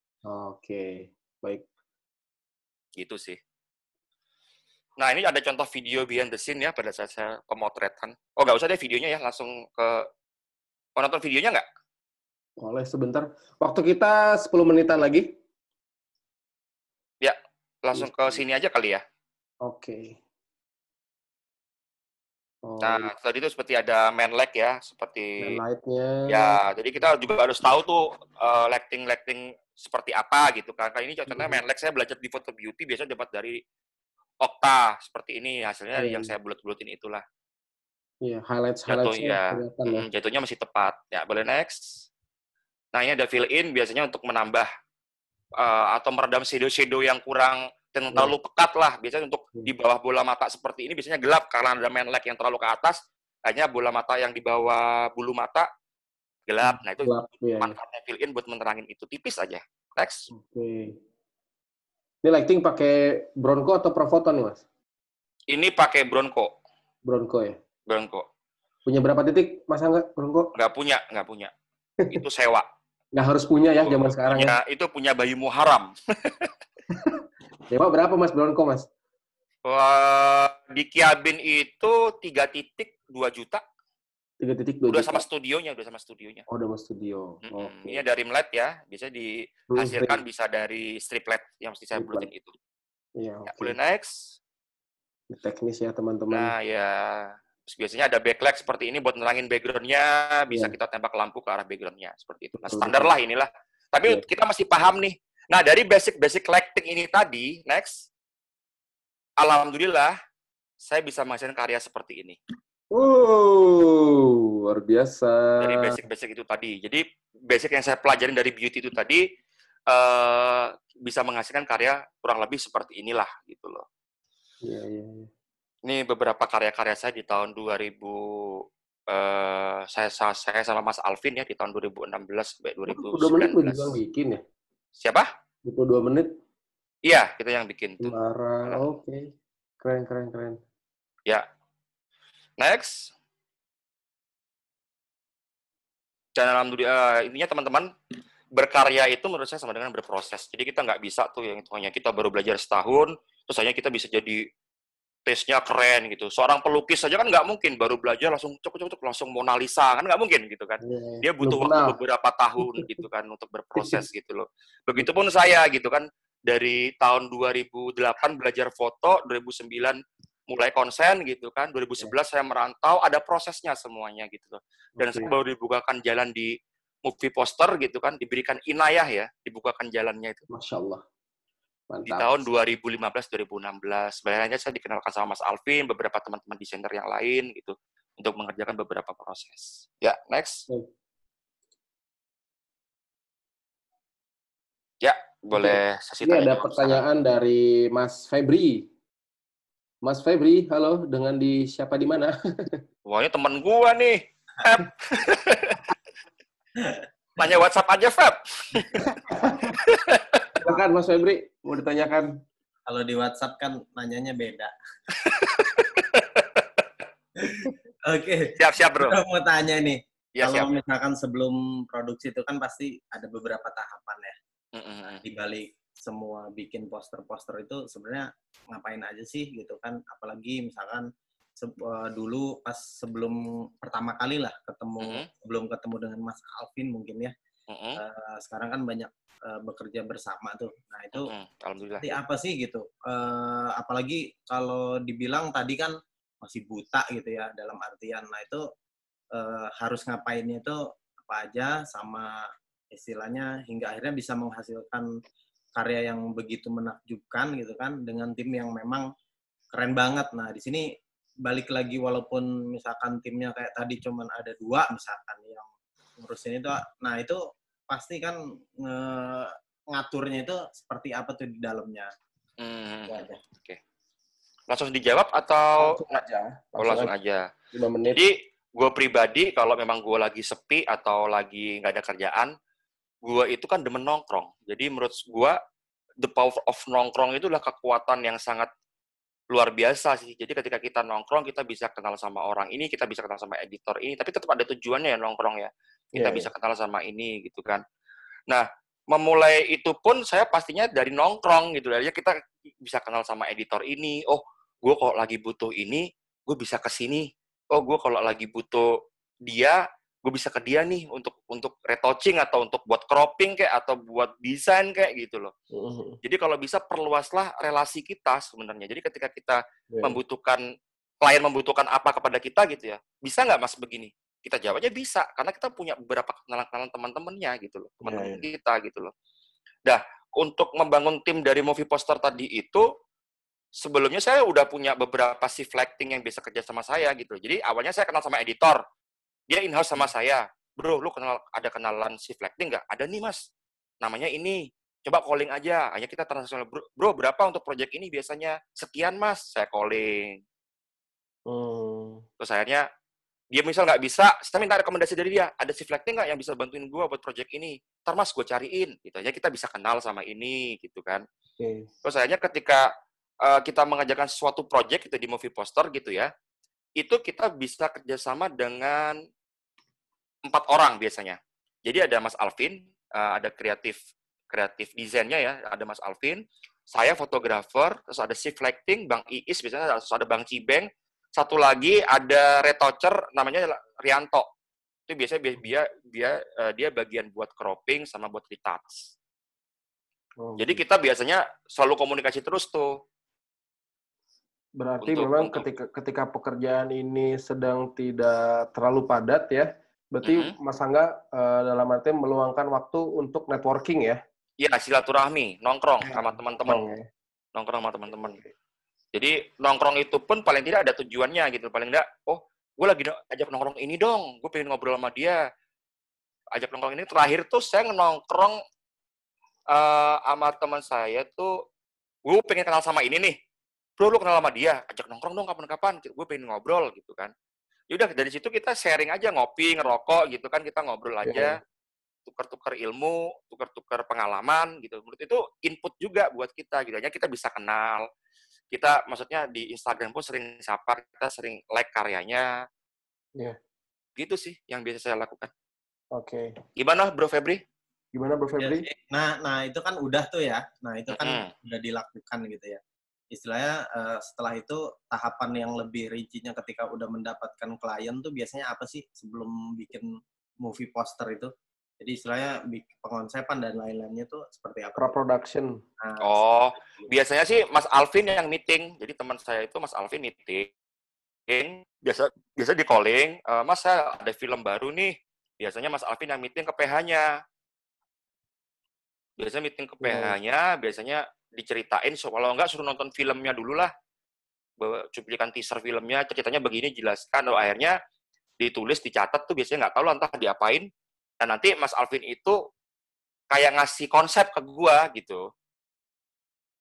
A: Oke, baik.
B: Gitu sih. Nah, ini ada contoh video behind the scene ya pada saat saya pemotretan. Nggak usah deh videonya ya, langsung ke... Mau nonton videonya nggak?
A: Boleh sebentar. Waktu kita 10 menitan lagi.
B: Ya, langsung ke sini aja kali ya.
A: Oke.
B: Nah, tadi itu seperti ada main light ya, seperti
A: light-nya.
B: Ya, jadi kita juga harus tahu tuh lighting seperti apa gitu kan. Kayak ini contohnya main light saya belajar di Photo Beauty biasanya dapat dari Okta seperti ini hasilnya yang saya bulat-bulatin itulah.
A: Iya, highlight-nya
B: jatuhnya masih tepat. Ya, boleh next. Nah, ini ada fill in biasanya untuk menambah atau meredam shadow yang kurang dan terlalu pekat lah. Biasanya untuk di bawah bola mata seperti ini biasanya gelap karena ada main light yang terlalu ke atas. Hanya bola mata yang di bawah bulu mata gelap. Nah, itu manfaatnya fill in buat menerangin itu. Tipis aja. Next.
A: Oke. Ini lighting pakai Bronco atau Profoton nih, Mas?
B: Ini pakai Bronco.
A: Bronco ya?
B: Bronco.
A: Punya berapa titik, Mas Angga, Bronco?
B: Nggak punya. Itu sewa.
A: Nggak harus punya ya zaman sekarang ya.
B: Itu punya Bayu Muharram.
A: Dewa berapa Mas Bronco Mas?
B: Di Kiabin itu 3 titik 2 juta.
A: 3.2
B: Udah
A: juta.
B: sama studionya, udah sama studionya.
A: Oh, udah mau studio. Oke.
B: Ini dari LED ya, biasanya dihasilkan bisa dari strip LED yang mesti saya bulutin itu.
A: Iya,
B: Ya,
A: oke.
B: boleh next.
A: Teknis ya teman-teman.
B: Nah ya, terus biasanya ada backlight seperti ini buat nerangin background-nya, bisa kita tembak lampu ke arah background-nya seperti itu. Nah, standar lah inilah. Tapi kita masih paham nih. Nah, dari basic lighting ini tadi, next. Alhamdulillah, saya bisa menghasilkan karya seperti ini.
A: Luar biasa.
B: Dari basic itu tadi. Jadi, basic yang saya pelajarin dari beauty itu tadi, bisa menghasilkan karya kurang lebih seperti inilah, gitu loh.
A: Iya.
B: Ini beberapa karya-karya saya di tahun 2000, saya sama Mas Alvin ya, di tahun 2016 sampai
A: 22 menit lu juga
B: 2019.
A: bikin ya?
B: Siapa?
A: 22 menit?
B: Iya, kita yang bikin tuh.
A: Oke. Keren.
B: Ya. Next. Dan alhamdulillah, intinya teman-teman, berkarya itu menurut saya sama dengan berproses. Jadi kita nggak bisa tuh yang itu hanya kita baru belajar setahun, terus hanya kita bisa jadi taste-nya keren gitu. Seorang pelukis saja kan nggak mungkin baru belajar langsung cuk langsung Mona Lisa, kan nggak mungkin gitu kan. Dia butuh waktu beberapa tahun gitu kan untuk berproses gitu loh. Begitupun saya gitu kan, dari tahun 2008 belajar foto, 2009 mulai konsen gitu kan, 2011 saya merantau, ada prosesnya semuanya gitu loh. Dan saya baru dibukakan jalan di movie poster gitu kan, diberikan inayah ya, dibukakan jalannya itu.
A: Masya Allah. Mantap.
B: Di tahun 2015-2016. Sebenarnya saya dikenalkan sama Mas Alvin, beberapa teman-teman desainer yang lain gitu, untuk mengerjakan beberapa proses. Ya, next. Ya, boleh sesi tanya.
A: Ini ada pertanyaan dari Mas Febri. Mas Febri, halo, dengan siapa di mana?
B: Wah, ini teman gua nih. Tanya WhatsApp aja, Feb.
A: Silakan Mas Febri, mau ditanyakan.
C: Kalau di WhatsApp kan nanyanya beda. Oke.
B: Siap, bro.
C: Kita mau tanya nih.
B: Ya,
C: kalau misalkan sebelum produksi itu kan pasti ada beberapa tahapan ya. Di balik semua bikin poster-poster itu sebenarnya ngapain aja sih gitu kan. Apalagi misalkan dulu pas sebelum pertama kali lah belum ketemu dengan Mas Alvin mungkin ya. Sekarang kan banyak bekerja bersama tuh. Nah itu
B: alhamdulillah.
C: Apa sih gitu? Apalagi kalau dibilang tadi kan masih buta gitu ya dalam artian. Nah itu harus ngapainnya itu apa aja sama istilahnya hingga akhirnya bisa menghasilkan karya yang begitu menakjubkan gitu kan dengan tim yang memang keren banget. Nah di sini balik lagi walaupun misalkan timnya kayak tadi cuman ada 2 misalkan yang ngurusin itu, nah itu pasti kan ngaturnya itu seperti apa tuh di dalamnya.
B: Oke. Langsung dijawab atau
A: langsung aja. 5 menit.
B: Jadi gue pribadi kalau memang gue lagi sepi atau lagi nggak ada kerjaan, gue itu kan demen nongkrong. Jadi menurut gue the power of nongkrong itu adalah kekuatan yang sangat luar biasa sih. Jadi ketika kita nongkrong, kita bisa kenal sama orang ini, kita bisa kenal sama editor ini, tapi tetap ada tujuannya ya nongkrong ya. Kita bisa kenal sama ini gitu kan. Nah, memulai itu pun saya pastinya dari nongkrong gitu. Ya kita bisa kenal sama editor ini. Oh, gue kalau lagi butuh ini, gue bisa ke sini. Oh, gue kalau lagi butuh dia, gue bisa ke dia nih untuk retouching atau untuk buat cropping kayak atau buat desain kayak gitu loh. Jadi kalau bisa perluaslah relasi kita sebenarnya. Jadi ketika kita klien membutuhkan apa kepada kita gitu ya, bisa nggak Mas begini? Kita jawabnya bisa karena kita punya beberapa kenalan teman-temannya gitu loh, teman-teman kita gitu loh. Nah, untuk membangun tim dari movie poster tadi itu sebelumnya saya udah punya beberapa shift lighting yang bisa kerja sama saya gitu. Jadi awalnya saya kenal sama editor. Dia in-house sama saya. Bro, lu ada kenalan shift lighting nggak? Ada nih, Mas. Namanya ini. Coba calling aja. Hanya kita transaksional. Bro, berapa untuk project ini biasanya? Sekian, Mas. Saya calling. Terus akhirnya, dia misal nggak bisa, saya minta rekomendasi dari dia. Ada shift lighting nggak yang bisa bantuin gue buat project ini? Ntar, Mas, gue cariin. Gitu aja kita bisa kenal sama ini, gitu kan. Terus akhirnya ketika kita mengerjakan suatu project gitu di movie poster gitu ya, itu kita bisa kerjasama dengan 4 orang biasanya. Jadi ada Mas Alvin, ada kreatif desainnya ya, ada Mas Alvin, saya fotografer, terus ada shift lighting, Bang Iis, biasanya terus ada Bang Cibeng, satu lagi ada retoucher namanya Rianto. Itu biasanya dia bagian buat cropping sama buat retouch. Jadi kita biasanya selalu komunikasi terus tuh.
A: Berarti memang ketika pekerjaan ini sedang tidak terlalu padat ya, berarti Mas Angga dalam arti meluangkan waktu untuk networking ya?
B: Iya, silaturahmi, nongkrong sama teman-teman. Nongkrong sama teman-teman. Jadi nongkrong itu pun paling tidak ada tujuannya gitu. Paling tidak, oh gue lagi ajak nongkrong ini dong, gue pengen ngobrol sama dia. Ajak nongkrong ini, terakhir tuh saya nongkrong sama teman saya tuh, gue pengen kenal sama ini nih. Bro, lu kenal sama dia, ajak nongkrong dong kapan-kapan, gue pengen ngobrol gitu kan. Yaudah, dari situ kita sharing aja, ngopi, ngerokok gitu kan, kita ngobrol aja. Tukar-tukar ilmu, tukar-tukar pengalaman gitu. Menurut itu input juga buat kita gitu. Hanya kita bisa kenal. Kita maksudnya di Instagram pun sering sapa, kita sering like karyanya. Gitu sih yang biasa saya lakukan.
A: Oke.
B: Gimana Bro Febri?
A: Gimana Bro Febri?
C: Nah itu kan udah tuh ya. Nah itu kan udah dilakukan gitu ya. Istilahnya setelah itu tahapan yang lebih rincinya ketika udah mendapatkan klien tuh biasanya apa sih sebelum bikin movie poster itu? Jadi istilahnya pengonsepan dan lain-lainnya tuh seperti apa?
A: Pre-production.
B: Nah, biasanya sih Mas Alvin yang meeting. Jadi teman saya itu Mas Alvin meeting. Biasa di calling, Mas saya ada film baru nih. Biasanya Mas Alvin yang meeting ke PH-nya. Biasanya meeting ke PH-nya, biasanya diceritain. Kalau enggak suruh nonton filmnya dulu lah. Cuplikan teaser filmnya, ceritanya begini, jelaskan. Akhirnya ditulis, dicatat tuh biasanya nggak tahu lah entah diapain. Dan nanti Mas Alvin itu kayak ngasih konsep ke gua gitu.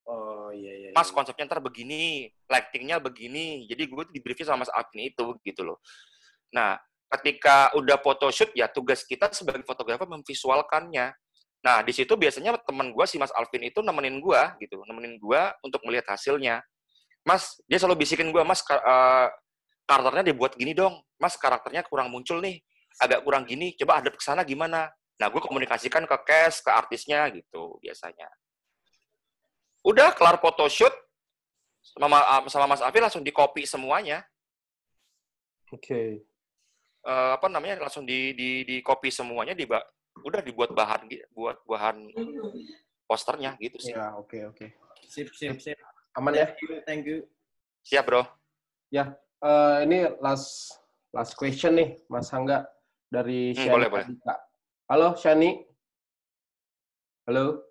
C: Oh iya.
B: Mas konsepnya ntar begini, lightingnya begini. Jadi gue di briefing sama Mas Alvin itu gitu loh. Nah, ketika udah photoshoot ya tugas kita sebagai fotografer memvisualkannya. Nah, di situ biasanya teman gua si Mas Alvin itu nemenin gua gitu, nemenin gua untuk melihat hasilnya. Mas, dia selalu bisikin gua, Mas karakternya dibuat gini dong. Mas karakternya kurang muncul nih. Agak kurang gini, coba hadap ke sana gimana? Nah, gue komunikasikan ke cast, ke artisnya gitu biasanya. Udah kelar photoshoot sama Mas Alvin langsung di-copy semuanya.
A: Oke.
B: Langsung di-copy semuanya, udah dibuat bahan posternya gitu sih.
A: Ya, oke.
C: Sip.
A: Aman ya?
C: Thank you.
B: Siap, Bro.
A: Ya, ini last question nih, Mas Angga. Dari Shani.
B: Boleh.
A: Halo, Shani. Halo.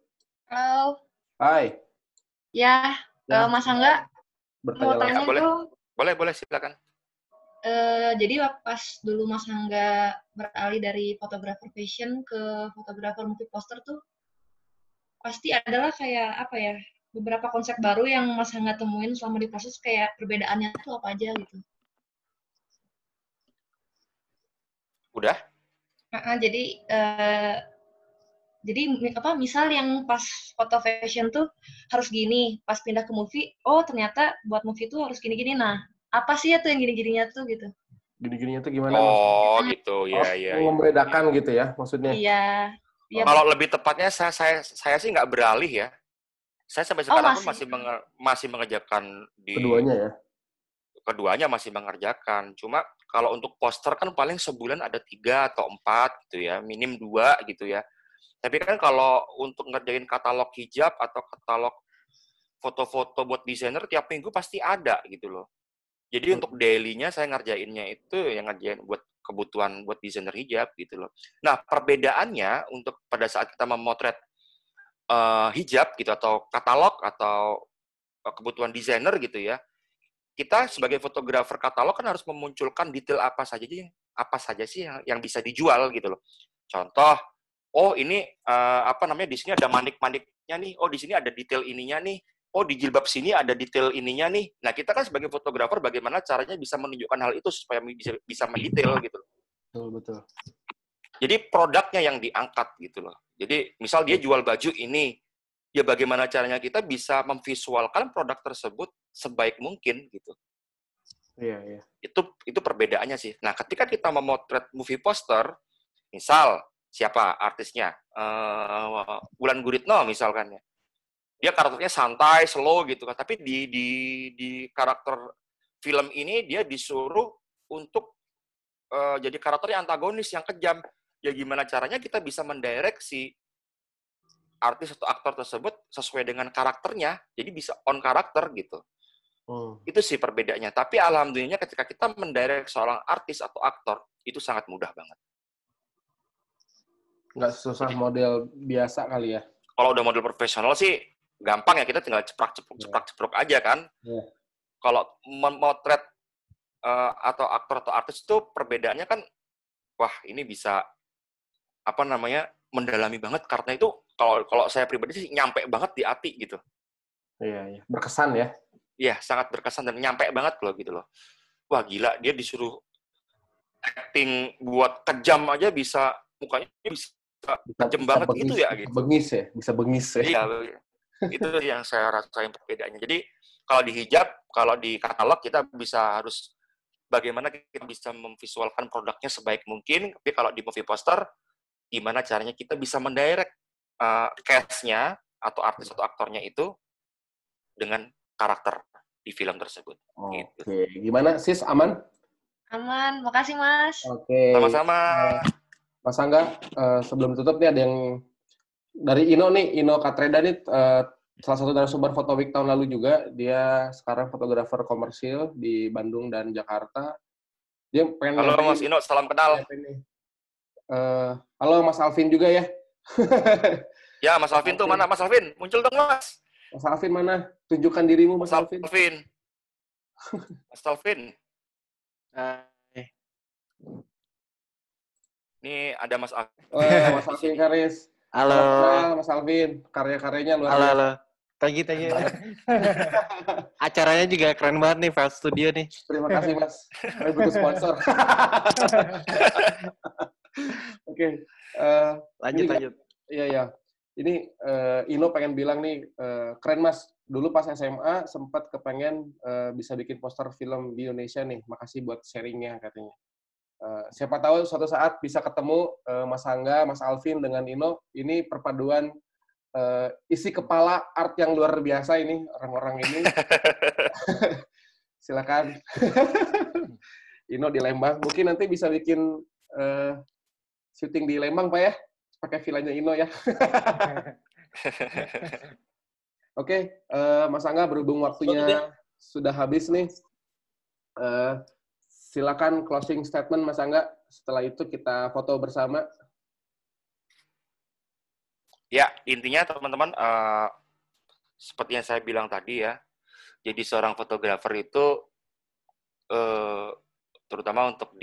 A: Hai.
D: Ya, Mas Angga. Mau tanya tuh.
B: Boleh, silakan.
D: Jadi pas dulu Mas Angga beralih dari fotografer fashion ke fotografer movie poster tuh, pasti adalah kayak apa ya, beberapa konsep baru yang Mas Angga temuin selama di proses, kayak perbedaannya tuh apa aja gitu.
B: Udah?
D: Jadi misal yang pas foto fashion tuh harus gini, pas pindah ke movie, oh ternyata buat movie tuh harus gini-gini. Nah, apa sih ya tuh yang gini-gininya tuh gitu?
A: Gini-gininya tuh gimana?
B: Oh, maksudnya? Gitu. Iya.
A: Membedakan gitu ya maksudnya?
D: Iya.
B: Kalau lebih tepatnya saya sih nggak beralih ya. Saya sampai sekarang pun masih mengerjakan di
A: keduanya ya.
B: Keduanya masih mengerjakan. Cuma kalau untuk poster kan paling sebulan ada 3 atau 4 gitu ya, minim 2 gitu ya. Tapi kan kalau untuk ngerjain katalog hijab atau katalog foto-foto buat desainer tiap minggu pasti ada gitu loh. Jadi untuk daily-nya saya ngerjainnya itu yang ngerjain buat kebutuhan buat desainer hijab gitu loh. Nah, perbedaannya untuk pada saat kita memotret hijab gitu atau katalog atau kebutuhan desainer gitu ya. Kita sebagai fotografer katalog kan harus memunculkan detail apa saja sih yang bisa dijual gitu loh. Contoh, oh ini di sini ada manik-maniknya nih. Oh di sini ada detail ininya nih. Oh di jilbab sini ada detail ininya nih. Nah kita kan sebagai fotografer bagaimana caranya bisa menunjukkan hal itu supaya bisa mendetail gitu.
A: Betul.
B: Jadi produknya yang diangkat gitu loh. Jadi misal dia jual baju ini, ya bagaimana caranya kita bisa memvisualkan produk tersebut sebaik mungkin gitu.
A: Iya.
B: Itu perbedaannya sih. Nah, ketika kita memotret movie poster, misal siapa artisnya, Wulan Guritno misalkan ya, dia karakternya santai, slow gitu kan, tapi di karakter film ini dia disuruh untuk jadi karakter yang antagonis, yang kejam. Ya gimana caranya kita bisa mendirect si artis atau aktor tersebut sesuai dengan karakternya, jadi bisa on karakter gitu. Itu sih perbedaannya. Tapi alhamdulillah ketika kita mendirect seorang artis atau aktor, itu sangat mudah banget.
A: Nggak susah model biasa kali ya?
B: Kalau udah model profesional sih gampang ya, kita tinggal ceplok aja kan.
A: Yeah.
B: Kalau memotret atau aktor atau artis itu perbedaannya kan, wah ini bisa mendalami banget, karena itu kalau saya pribadi sih nyampe banget di hati gitu.
A: Iya, berkesan ya.
B: Iya, sangat berkesan dan nyampe banget loh gitu loh. Wah gila, dia disuruh acting buat kejam aja bisa, mukanya bisa kejam banget bengis, gitu ya gitu.
A: Bisa bengis ya.
B: Iya, itu yang saya rasain perbedaannya. Jadi kalau di hijab, kalau di katalog kita harus bagaimana kita bisa memvisualkan produknya sebaik mungkin, tapi kalau di movie poster, gimana caranya kita bisa mendirect cast-nya atau artis atau aktornya itu dengan karakter di film tersebut.
A: Oke,
B: gitu.
A: Gimana Sis, aman?
D: Aman, makasih Mas.
A: Oke.
B: Sama-sama.
A: Mas Angga, sebelum tutup nih ada yang dari Ino nih, Ino Katreda nih, salah satu narasumber Foto Week tahun lalu juga. Dia sekarang fotografer komersil di Bandung dan Jakarta. Dia pengen
B: halo Mas Ino, salam kenal.
A: Halo Mas Alvin juga ya.
B: Ya, Mas Alvin tuh mana? Mas Alvin, muncul dong Mas.
A: Mas Alvin mana? Tunjukkan dirimu Mas Alvin.
B: Mas Alvin. Ini ada Mas Alvin.
A: Mas Alvin Karis.
E: Halo.
A: Mas Alvin, karya-karyanya luar
E: biasa. Halo. Thank you. Acaranya juga keren banget nih, File Studio nih.
A: Terima kasih Mas. Saya butuh sponsor. Oke.
E: Lanjut.
A: Iya. Ini Ino pengen bilang nih, keren Mas. Dulu pas SMA sempat kepengen bisa bikin poster film di Indonesia nih. Makasih buat sharingnya katanya. Siapa tahu suatu saat bisa ketemu Mas Angga, Mas Alvin dengan Ino. Ini perpaduan isi kepala art yang luar biasa ini orang-orang ini. Silakan. Ino di Lembang. Mungkin nanti bisa bikin syuting di Lembang Pak ya. Pakai villanya Ino ya. Oke, Mas Angga, berhubung waktunya sudah habis nih, silakan closing statement Mas Angga. Setelah itu kita foto bersama.
B: Ya, intinya teman-teman, seperti yang saya bilang tadi ya, jadi seorang fotografer itu, terutama untuk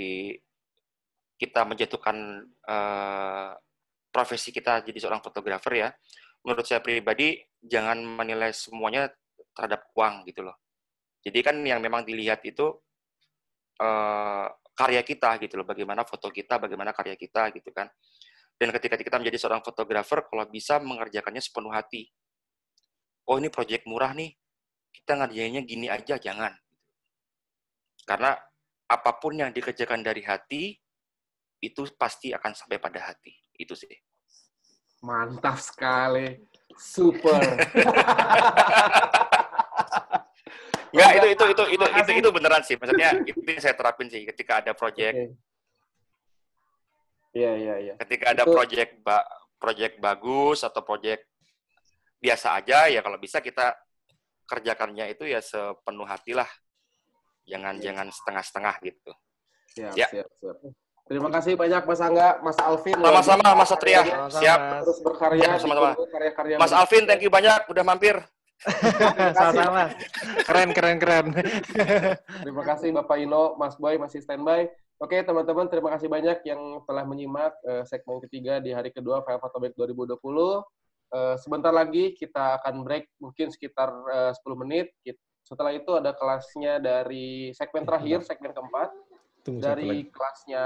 B: kita menjatuhkan profesi kita jadi seorang fotografer ya, menurut saya pribadi jangan menilai semuanya terhadap uang gitu loh. Jadi kan yang memang dilihat itu karya kita gitu loh, bagaimana foto kita, bagaimana karya kita gitu kan. Dan ketika kita menjadi seorang fotografer, kalau bisa mengerjakannya sepenuh hati. Oh ini proyek murah nih, kita ngerjainnya gini aja, jangan. Karena apapun yang dikerjakan dari hati, itu pasti akan sampai pada hati. Itu sih.
A: Mantap sekali. Super.
B: Enggak, itu beneran sih. Maksudnya itu yang saya terapin sih ketika ada proyek.
A: Iya.
B: Ketika ada proyek bagus atau proyek biasa aja, ya kalau bisa kita kerjakannya itu ya sepenuh hati lah. Jangan setengah-setengah gitu.
A: Siap. Terima kasih banyak Mas Angga, Mas Alvin.
B: Sama-sama Mas Satria. Siap.
A: Terus berkarya.
B: Sama-sama. Mas Alvin, thank you banyak udah mampir.
E: Sama-sama. Keren.
A: Terima kasih Bapak Ino, Mas Boy masih standby. Oke teman-teman, terima kasih banyak yang telah menyimak segmen ketiga di hari kedua File Foto Week 2020. Sebentar lagi kita akan break mungkin sekitar 10 menit. Setelah itu ada kelasnya dari segmen terakhir, segmen keempat. Dari kelasnya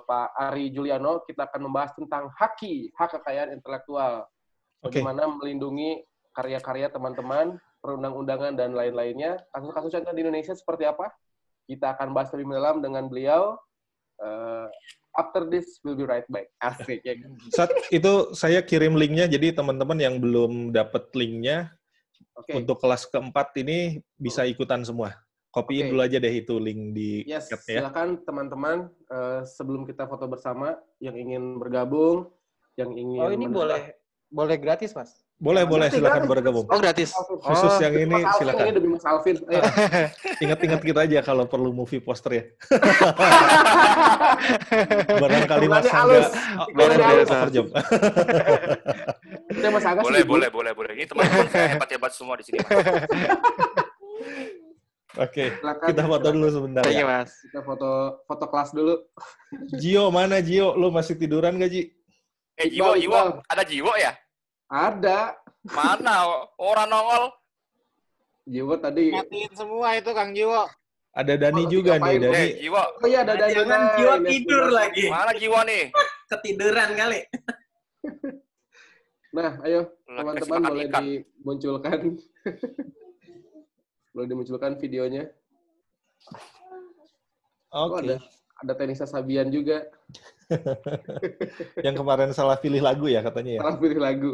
A: Pak Ari Juliano, kita akan membahas tentang hak kekayaan intelektual. Bagaimana melindungi karya-karya teman-teman, perundang-undangan, dan lain-lainnya. Kasus-kasus contoh di Indonesia seperti apa? Kita akan bahas lebih mendalam dengan beliau. After this, we'll be right back. Asik ya.
F: Saat itu saya kirim linknya, jadi teman-teman yang belum dapat linknya
A: Oke.
F: untuk kelas keempat ini bisa ikutan semua. Kopiin
A: Oke.
F: dulu aja deh itu link di
A: Yes,
F: chat ya.
A: silakan teman-teman sebelum kita foto bersama yang ingin bergabung, yang ingin
E: Oh, ini boleh gratis, Mas?
F: Boleh
A: Gratis,
F: silakan
A: gratis.
F: bergabung.
E: Oh, gratis.
F: Khusus yang ini
A: Mas Alvin,
F: silakan.
A: ini demi Mas Alvin. Ayo.
F: Ingat-ingat kita aja kalau perlu movie poster ya. Barangkali Mas
A: Hitungannya
F: Angga
A: halus.
E: Beres.
F: overjob.
A: Udah Mas Angga
B: Boleh. Ini teman-teman saya hebat-hebat semua di sini, Mas.
F: Oke,
A: Silakan.
F: kita foto dulu sebentar
E: Thank you,
F: ya.
E: Mas.
A: Kita foto kelas dulu.
F: Gio, mana Gio? Lu masih tiduran gak, Ji?
B: Jiwo,
A: Iqbal.
B: ada Jiwo ya?
A: Ada.
B: Mana? Orang nongol.
A: Jiwo tadi.
G: Ngatiin semua itu Kang Jiwo.
F: Ada Dani
A: Oh,
F: juga
A: ngapain?
F: nih, Dani.
B: Jiwo.
A: Oh iya, ada Dani.
C: Jangan Jiwo tidur lagi.
B: Mana Jiwo nih?
C: Ketiduran kali.
A: Nah, ayo
B: Kasih
A: teman-teman
B: makan
A: boleh
B: ikan.
A: dimunculkan. Boleh dimunculkan videonya. Oh,
F: Oke.
A: ada Tenisa Sabian juga.
F: Yang kemarin salah pilih lagu ya katanya ya.
A: Salah pilih lagu.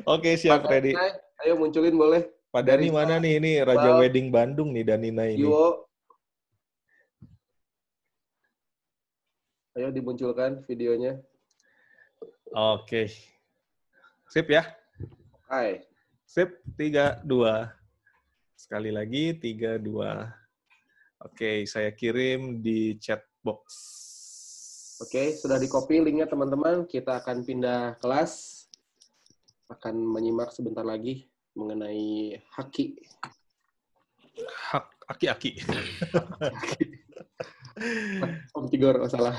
F: Oke, siap,
A: Pak
F: ready.
A: Dani, ayo munculin boleh.
F: Pak Dani
A: Dari
F: mana nih? Ini Raja
A: Iqbal.
F: Wedding Bandung nih, Danina ini.
A: Jiwo. Ayo dimunculkan videonya.
F: Oke. Sip ya?
A: Hai.
F: Sip, 3, 2. Sekali lagi, 3, 2. Oke, saya kirim di chat box.
A: Oke, sudah di-copy linknya teman-teman. Kita akan pindah kelas. Akan menyimak sebentar lagi mengenai haki.
F: Aki-aki.
A: Om Tigor, masalah.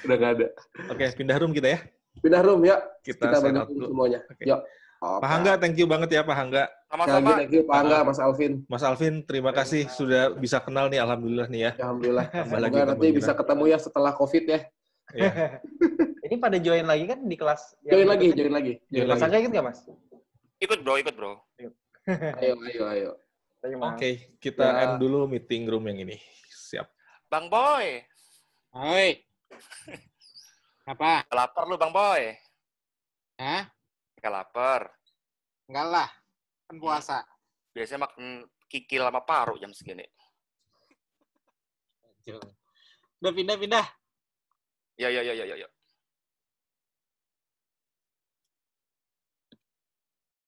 A: Udah nggak ada.
F: Oke, pindah room kita ya.
A: Pindah room, ya.
F: Kita
A: Kita
F: sign out
A: bergabung
F: dulu.
A: semuanya.
F: Oke.
A: Yuk.
F: Pak Hangga, thank you banget ya Pak Hangga.
B: Sama-sama.
A: Thank you, Pak Hangga, Mas Alvin.
F: Mas Alvin, terima kasih sudah bisa kenal nih, alhamdulillah nih ya.
A: Alhamdulillah.
F: Tambah lagi
A: Semoga nanti
F: kemungkinan.
A: bisa ketemu ya setelah COVID ya.
F: Ya.
E: Ini pada join lagi kan di kelas? yang
A: Join lagi.
F: Join
E: Mas
F: lagi.
E: Angga ikut nggak, Mas?
B: Ikut, bro.
A: Ayo.
E: Thank you, Mas.
F: Oke, kita
A: Ya.
F: end dulu meeting room yang ini. Siap.
B: Bang Boy.
G: Oi. Apa?
B: Lapar lu, Bang Boy.
G: Hah?
B: Nggak lapar.
G: Enggak lah. Kan puasa.
B: Biasanya makan kikil sama paru jam segini.
G: Udah pindah-pindah.
B: Ya.